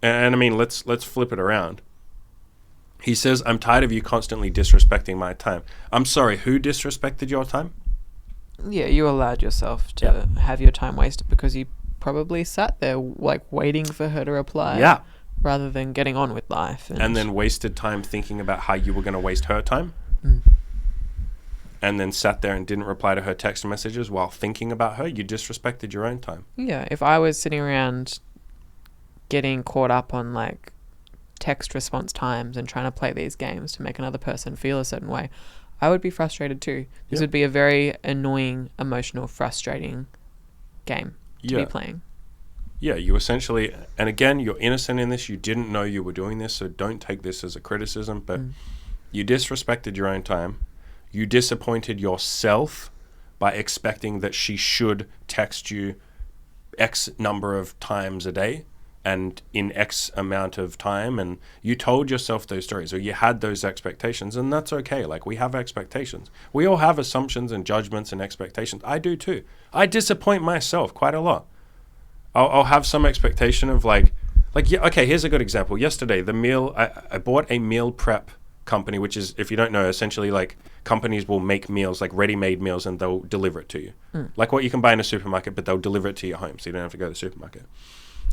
and I mean, let's flip it around. He says, I'm tired of you constantly disrespecting my time. I'm sorry, who disrespected your time? Yeah, you allowed yourself to have your time wasted because you probably sat there like waiting for her to reply. Yeah. Rather than getting on with life. And then wasted time thinking about how you were going to waste her time. And then sat there and didn't reply to her text messages while thinking about her. You disrespected your own time. Yeah, if I was sitting around getting caught up on like text response times and trying to play these games to make another person feel a certain way, I would be frustrated too. This would be a very annoying, emotional, frustrating game to be playing. Yeah, you essentially, and again, you're innocent in this. You didn't know you were doing this, so don't take this as a criticism, but you disrespected your own time. You disappointed yourself by expecting that she should text you X number of times a day and in X amount of time, and you told yourself those stories, or you had those expectations, and that's okay. Like, we have expectations. We all have assumptions and judgments and expectations. I do too. I disappoint myself quite a lot. I'll have some expectation of like, yeah, okay, here's a good example. Yesterday, the meal, I bought a meal prep company, which is, if you don't know, essentially like companies will make meals, like ready-made meals, and they'll deliver it to you. Like what you can buy in a supermarket, but they'll deliver it to your home, so you don't have to go to the supermarket.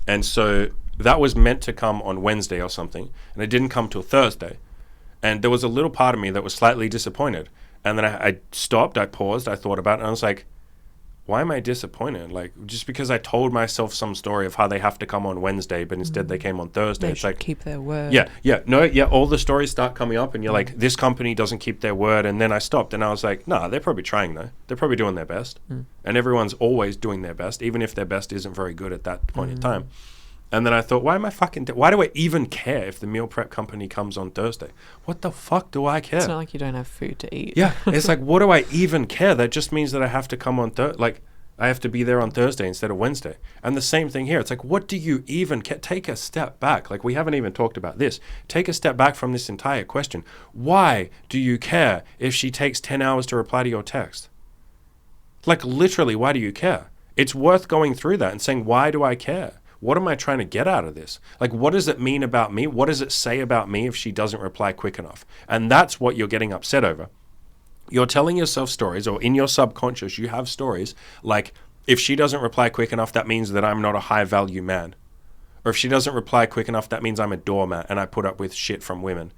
And so that was meant to come on Wednesday or something, and it didn't come till Thursday. And there was a little part of me that was slightly disappointed. And then I stopped, I paused, I thought about it, and I was like, why am I disappointed? Like, just because I told myself some story of how they have to come on Wednesday, but instead they came on Thursday. They it's should like, keep their word. All the stories start coming up, and you're like, this company doesn't keep their word. And then I stopped, and I was like, nah, they're probably trying though. They're probably doing their best. And everyone's always doing their best, even if their best isn't very good at that point in time. And then I thought, why do I even care if the meal prep company comes on Thursday? What the fuck do I care? It's not like you don't have food to eat. Yeah, it's like, what do I even care? That just means that I have to come on I have to be there on Thursday instead of Wednesday. And the same thing here. It's like, what do you even care? Take a step back. Like, we haven't even talked about this. Take a step back from this entire question. Why do you care if she takes 10 hours to reply to your text? Like, literally, why do you care? It's worth going through that and saying, why do I care? What am I trying to get out of this? Like, what does it mean about me? What does it say about me if she doesn't reply quick enough? And that's what you're getting upset over. You're telling yourself stories, or in your subconscious, you have stories like, if she doesn't reply quick enough, that means that I'm not a high value man. Or if she doesn't reply quick enough, that means I'm a doormat and I put up with shit from women.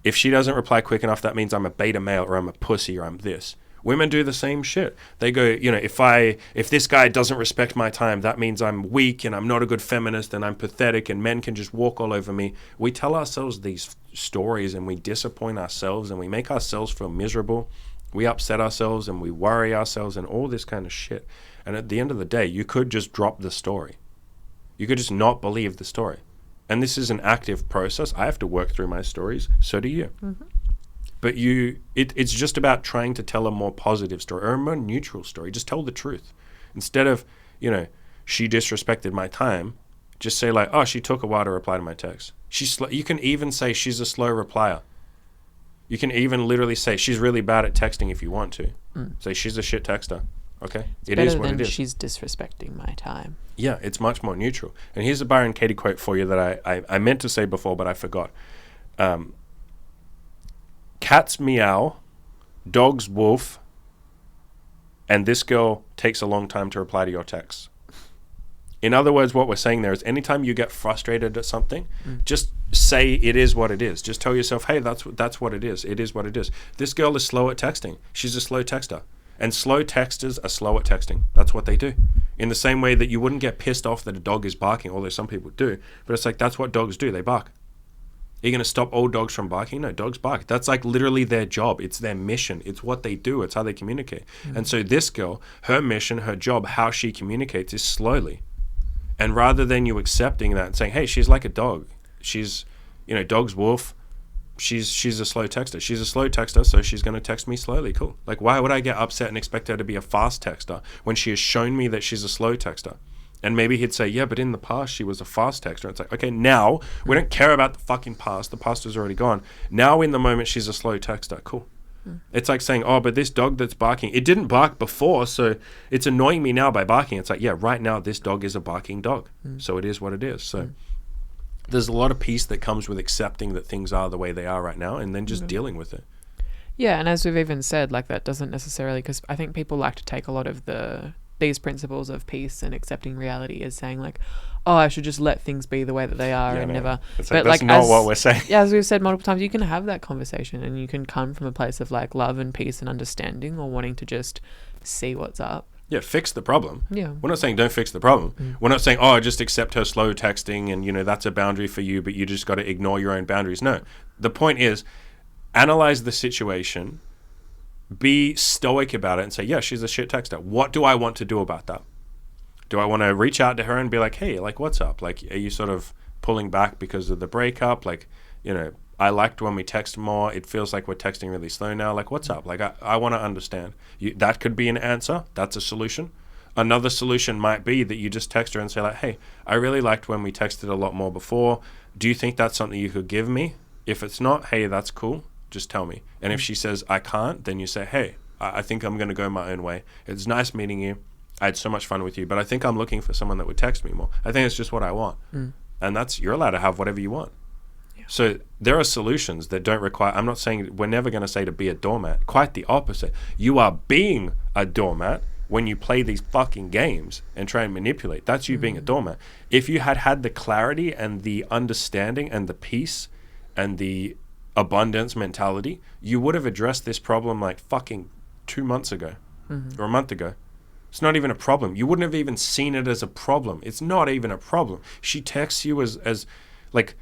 If she doesn't reply quick enough, that means I'm a beta male, or I'm a pussy, or I'm this. Women do the same shit. They go, if this guy doesn't respect my time, that means I'm weak and I'm not a good feminist and I'm pathetic and men can just walk all over me. We tell ourselves these stories and we disappoint ourselves and we make ourselves feel miserable. We upset ourselves and we worry ourselves and all this kind of shit. And at the end of the day, you could just drop the story. You could just not believe the story. And this is an active process. I have to work through my stories. So do you. But it's just about trying to tell a more positive story or a more neutral story. Just tell the truth. Instead of, she disrespected my time, just say like, oh, she took a while to reply to my text. You can even say she's a slow replier. You can even literally say she's really bad at texting if you want to. Say she's a shit texter. Okay? It is what it is. She's disrespecting my time. Yeah, it's much more neutral. And here's a Byron Katie quote for you that I meant to say before, but I forgot. Cats meow, dogs woof, and this girl takes a long time to reply to your texts. In other words, what we're saying there is anytime you get frustrated at something, just say it is what it is. Just tell yourself, hey, that's what it is. It is what it is. This girl is slow at texting. She's a slow texter. And slow texters are slow at texting. That's what they do. In the same way that you wouldn't get pissed off that a dog is barking, although some people do, but it's like that's what dogs do. They bark. Are you going to stop all dogs from barking? No, dogs bark. That's like literally their job. It's their mission. It's what they do. It's how they communicate. And so this girl, her mission, her job, how she communicates is slowly. And rather than you accepting that and saying, hey, she's like a dog. She's, dog's wolf. She's a slow texter. She's a slow texter, so she's going to text me slowly. Cool. Like, why would I get upset and expect her to be a fast texter when she has shown me that she's a slow texter? And maybe he'd say, yeah, but in the past, she was a fast texter. It's like, okay, now we don't care about the fucking past. The past is already gone. Now in the moment, she's a slow texter. Cool. It's like saying, oh, but this dog that's barking, it didn't bark before, so it's annoying me now by barking. It's like, yeah, right now, this dog is a barking dog. So it is what it is. So there's a lot of peace that comes with accepting that things are the way they are right now and then just dealing with it. Yeah, and as we've even said, like that doesn't necessarily, because I think people like to take a lot of these principles of peace and accepting reality as saying like, oh, I should just let things be the way that they are never. It's like, but that's not what we're saying. Yeah, as we've said multiple times, you can have that conversation and you can come from a place of like love and peace and understanding, or wanting to just see what's up. Yeah, fix the problem. Yeah. We're not saying don't fix the problem. We're not saying, oh, just accept her slow texting and, that's a boundary for you, but you just got to ignore your own boundaries. No. The point is, analyze the situation, be stoic about it and say, yeah, she's a shit texter. What do I want to do about that? Do I want to reach out to her and be like, hey, like, what's up? Like, are you sort of pulling back because of the breakup? Like, I liked when we text more. It feels like we're texting really slow now. Like, what's up? Like, I want to understand. That could be an answer. That's a solution. Another solution might be that you just text her and say like, hey, I really liked when we texted a lot more before. Do you think that's something you could give me? If it's not, hey, that's cool. Just tell me. And if she says, I can't, then you say, hey, I think I'm going to go my own way. It's nice meeting you. I had so much fun with you, but I think I'm looking for someone that would text me more. I think it's just what I want. And you're allowed to have whatever you want. Yeah. So there are solutions that don't require, I'm not saying, we're never going to say to be a doormat. Quite the opposite. You are being a doormat when you play these fucking games and try and manipulate. That's you being a doormat. If you had the clarity and the understanding and the peace and the abundance mentality, you would have addressed this problem like fucking 2 months ago or a month ago. It's not even a problem. You wouldn't have even seen it as a problem. It's not even a problem. She texts you as like,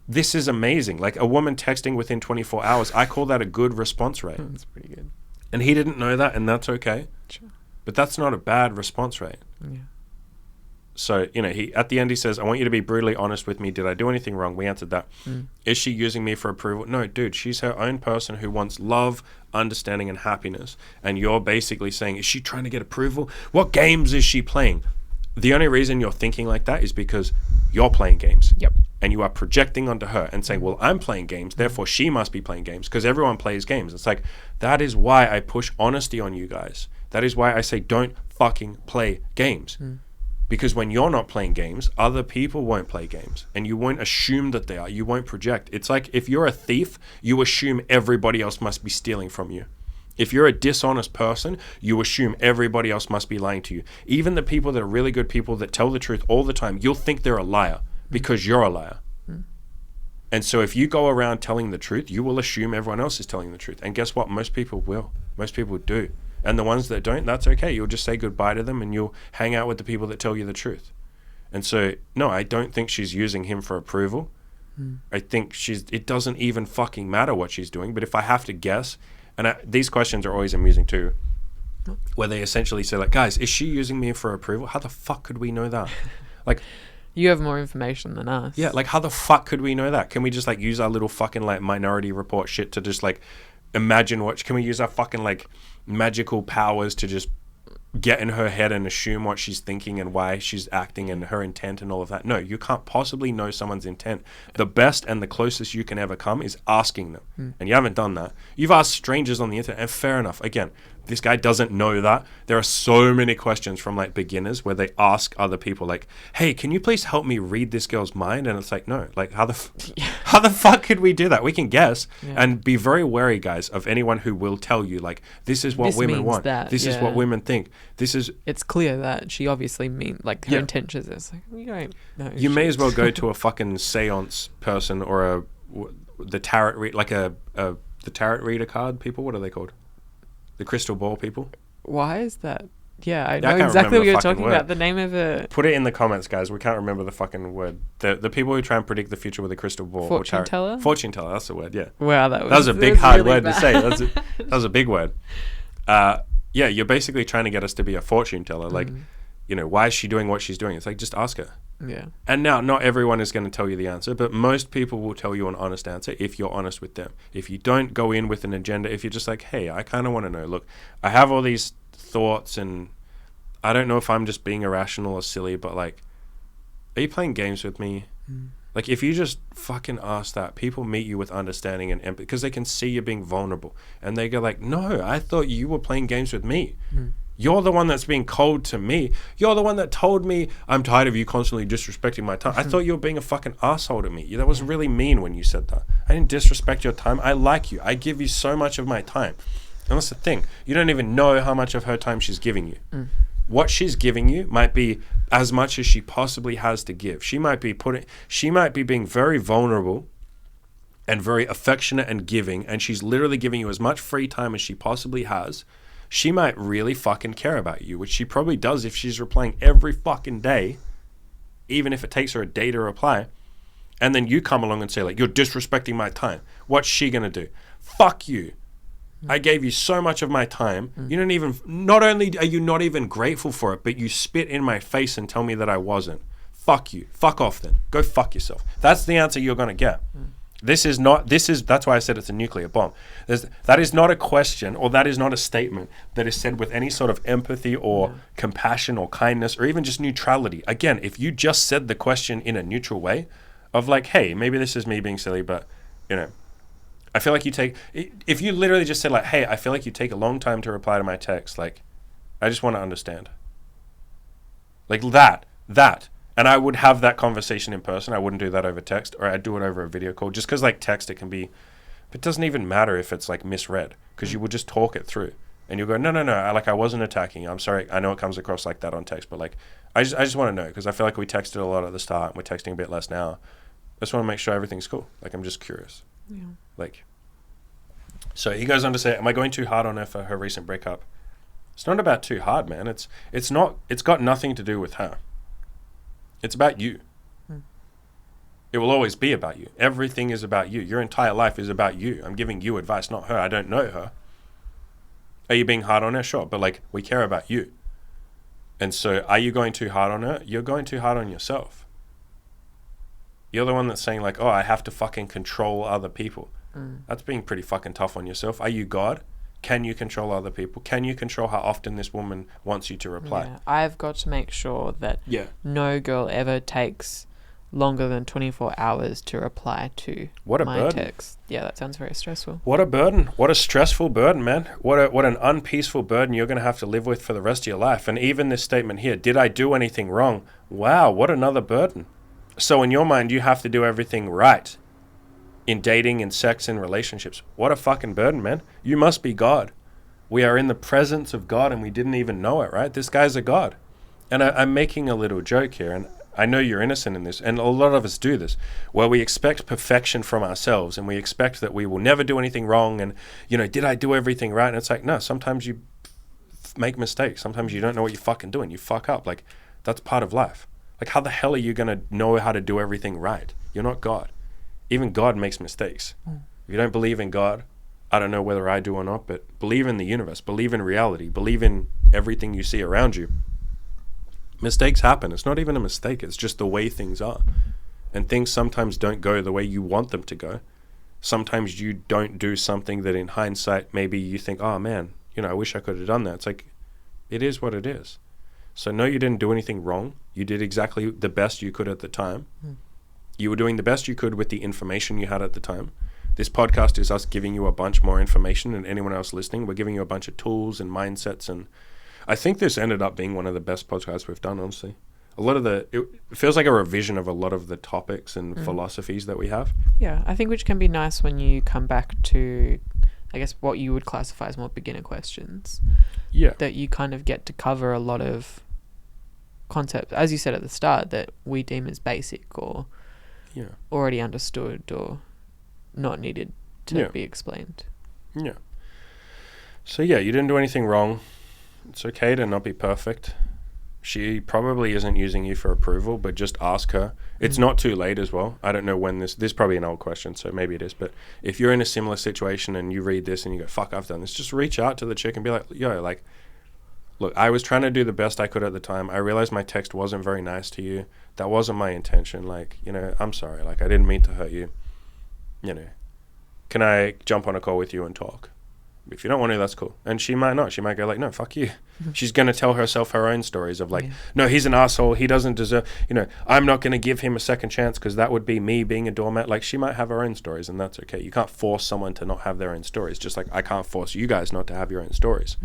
this is amazing. Like a woman texting within 24 hours, I call that a good response rate. That's pretty good. And he didn't know that, and that's okay. Sure. But that's not a bad response rate. Yeah. So, he at the end he says, I want you to be brutally honest with me. Did I do anything wrong? We answered that. Is she using me for approval? No, dude, she's her own person who wants love, understanding, and happiness. And you're basically saying, is she trying to get approval? What games is she playing? The only reason you're thinking like that is because you're playing games. Yep. And you are projecting onto her and saying, well, I'm playing games, therefore she must be playing games, because everyone plays games. It's like, that is why I push honesty on you guys. That is why I say, don't fucking play games. Because when you're not playing games, other people won't play games. And you won't assume that they are. You won't project. It's like if you're a thief, you assume everybody else must be stealing from you. If you're a dishonest person, you assume everybody else must be lying to you. Even the people that are really good people that tell the truth all the time, you'll think they're a liar because you're a liar. And so if you go around telling the truth, you will assume everyone else is telling the truth. And guess what? Most people will. Most people do. And the ones that don't, that's okay. You'll just say goodbye to them and you'll hang out with the people that tell you the truth. And so, no, I don't think she's using him for approval. I think it doesn't even fucking matter what she's doing. But if I have to guess, and these questions are always amusing too, where they essentially say like, guys, is she using me for approval? How the fuck could we know that? Like, you have more information than us. Yeah, like how the fuck could we know that? Can we just like use our little fucking like Minority Report shit to just like imagine can we use our fucking like magical powers to just get in her head and assume what she's thinking and why she's acting and her intent and all of that? No, you can't possibly know someone's intent. The best and the closest you can ever come is asking them. And you haven't done that. You've asked strangers on the internet, and fair enough. Again, this guy doesn't know that. There are so many questions from like beginners where they ask other people like, hey, can you please help me read this girl's mind? And it's like, no, like how the fuck could we do that? We can guess. And be very wary, guys, of anyone who will tell you like, this is what women want. This is what women think. It's clear that she obviously like her intentions is like, we don't know. You may as well go to a fucking seance person or the tarot the tarot reader card people. What are they called? The crystal ball people. Why is that? Yeah, I know exactly what you're talking about. The name of it. Put it in the comments, guys. We can't remember the fucking word. The people who try and predict the future with a crystal ball. Fortune teller? Fortune teller, that's the word, yeah. Wow, that was a big, hard word to say. That was a big word. Yeah, you're basically trying to get us to be a fortune teller. Like, why is she doing what she's doing? It's like, just ask her. Yeah. And now, not everyone is going to tell you the answer, but most people will tell you an honest answer if you're honest with them. If you don't go in with an agenda, if you're just like, hey, I kind of want to know, look, I have all these thoughts and I don't know if I'm just being irrational or silly, but like, are you playing games with me? Like, if you just fucking ask that, people meet you with understanding and empathy because they can see you being vulnerable. And they go like, no, I thought you were playing games with me. You're the one that's being cold to me. You're the one that told me I'm tired of you constantly disrespecting my time. I thought you were being a fucking asshole to me. That was really mean when you said that. I didn't disrespect your time. I like you. I give you so much of my time. And that's the thing. You don't even know how much of her time she's giving you. What she's giving you might be as much as she possibly has to give. She might be being very vulnerable and very affectionate and giving, and she's literally giving you as much free time as she possibly has. She might really fucking care about you, which she probably does if she's replying every fucking day, even if it takes her a day to reply. And then you come along and say, like, you're disrespecting my time. What's she going to do? Fuck you. I gave you so much of my time. You don't even, not only are you not even grateful for it, but you spit in my face and tell me that I wasn't. Fuck you. Fuck off then. Go fuck yourself. That's the answer you're going to get. That's why I said it's a nuclear bomb. That is not a question, or that is not a statement that is said with any sort of empathy or compassion or kindness or even just neutrality. Again, if you just said the question in a neutral way of like, hey, maybe this is me being silly, but I feel like if you literally just said like, hey, I feel like you take a long time to reply to my text, like, I just want to understand. Like that. And I would have that conversation in person. I wouldn't do that over text, or I'd do it over a video call. Just because like text, it doesn't even matter if it's like misread, because you would just talk it through. And you'll go, no, I wasn't attacking you. I'm sorry. I know it comes across like that on text, but like, I just want to know, because I feel like we texted a lot at the start and we're texting a bit less now. I just want to make sure everything's cool. Like, I'm just curious. Yeah. Like, so he goes on to say, am I going too hard on her for her recent breakup? It's not about too hard, man. It's got nothing to do with her. It's about you. It will always be about you. Everything is about you. Your entire life is about you. I'm giving you advice, not her. I don't know her. Are you being hard on her? Sure. But like, we care about you. And so are you going too hard on her? You're going too hard on yourself. You're the one that's saying like, oh, I have to fucking control other people. That's being pretty fucking tough on yourself. Are you God? Can you control other people? Can you control how often this woman wants you to reply? Yeah, I've got to make sure that no girl ever takes longer than 24 hours to reply to my text. Yeah, that sounds very stressful. What a burden. What a stressful burden, man. What an unpeaceful burden you're going to have to live with for the rest of your life. And even this statement here, did I do anything wrong? Wow, what another burden. So in your mind, you have to do everything right in dating and sex and relationships. What a fucking burden, man. You must be God. We are in the presence of God and we didn't even know it, right? This guy's a God. And I'm making a little joke here, and I know you're innocent in this, and a lot of us do this, where we expect perfection from ourselves and we expect that we will never do anything wrong and, did I do everything right? And it's like, no, sometimes you make mistakes. Sometimes you don't know what you're fucking doing. You fuck up. Like, that's part of life. Like, how the hell are you going to know how to do everything right? You're not God. Even God makes mistakes. If you don't believe in God, I don't know whether I do or not, but believe in the universe, believe in reality, believe in everything you see around you. Mistakes happen. It's not even a mistake. It's just the way things are. And things sometimes don't go the way you want them to go. Sometimes you don't do something that in hindsight, maybe you think, oh man, I wish I could have done that. It's like, it is what it is. So no, you didn't do anything wrong. You did exactly the best you could at the time. You were doing the best you could with the information you had at the time. This podcast is us giving you a bunch more information than anyone else listening. We're giving you a bunch of tools and mindsets, and I think this ended up being one of the best podcasts we've done, honestly. It feels like a revision of a lot of the topics and philosophies that we have. Yeah, I think which can be nice when you come back to, I guess, what you would classify as more beginner questions. Yeah. That you kind of get to cover a lot of concepts, as you said at the start, that we deem as basic or already understood or not needed to be explained. Yeah. So you didn't do anything wrong. It's okay to not be perfect. She probably isn't using you for approval, but just ask her. It's not too late as well. I don't know when this is probably an old question, so maybe it is. But if you're in a similar situation and you read this and you go, fuck, I've done this, just reach out to the chick and be like, yo, like, look, I was trying to do the best I could at the time. I realized my text wasn't very nice to you. That wasn't my intention. Like, you know, I'm sorry. Like, I didn't mean to hurt you. You know, can I jump on a call with you and talk? If you don't want to, that's cool. And she might not. She might go like, no, fuck you. She's going to tell herself her own stories of like, no, he's an asshole. He doesn't deserve, you know, I'm not going to give him a second chance because that would be me being a doormat. Like, she might have her own stories, and that's okay. You can't force someone to not have their own stories. Just like I can't force you guys not to have your own stories.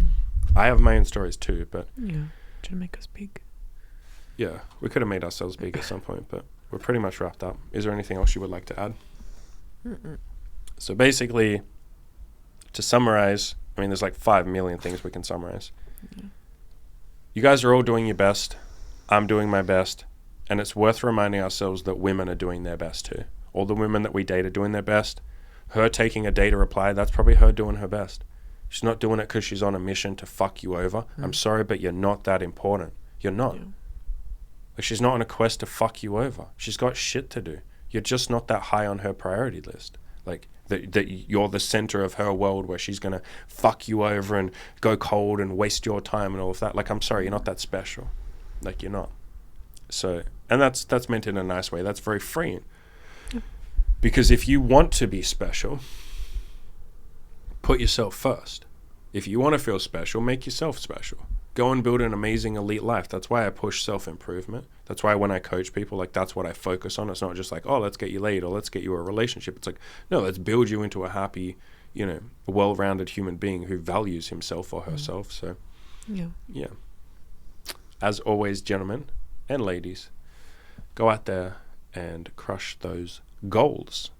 I have my own stories too, but... Yeah, trying to make us big. Yeah, we could have made ourselves big at some point, but we're pretty much wrapped up. Is there anything else you would like to add? So basically, to summarize, I mean, there's like 5 million things we can summarize. You guys are all doing your best. I'm doing my best. And it's worth reminding ourselves that women are doing their best too. All the women that we date are doing their best. Her taking a day to reply, that's probably her doing her best. She's not doing it because she's on a mission to fuck you over. I'm sorry, but you're not that important. You're not. Yeah. Like, she's not on a quest to fuck you over. She's got shit to do. You're just not that high on her priority list. Like, that you're the center of her world where she's going to fuck you over and go cold and waste your time and all of that. Like, I'm sorry, you're not that special. Like, you're not. So, and that's meant in a nice way. That's very freeing. Because if you want to be special, put yourself first. If you want to feel special, make yourself special. Go and build an amazing elite life. That's why I push self-improvement. That's why when I coach people, like, that's what I focus on. It's not just like, oh, let's get you laid or let's get you a relationship. It's like, no, let's build you into a happy, you know, well-rounded human being who values himself or herself. So, yeah. As always, gentlemen and ladies, go out there and crush those goals.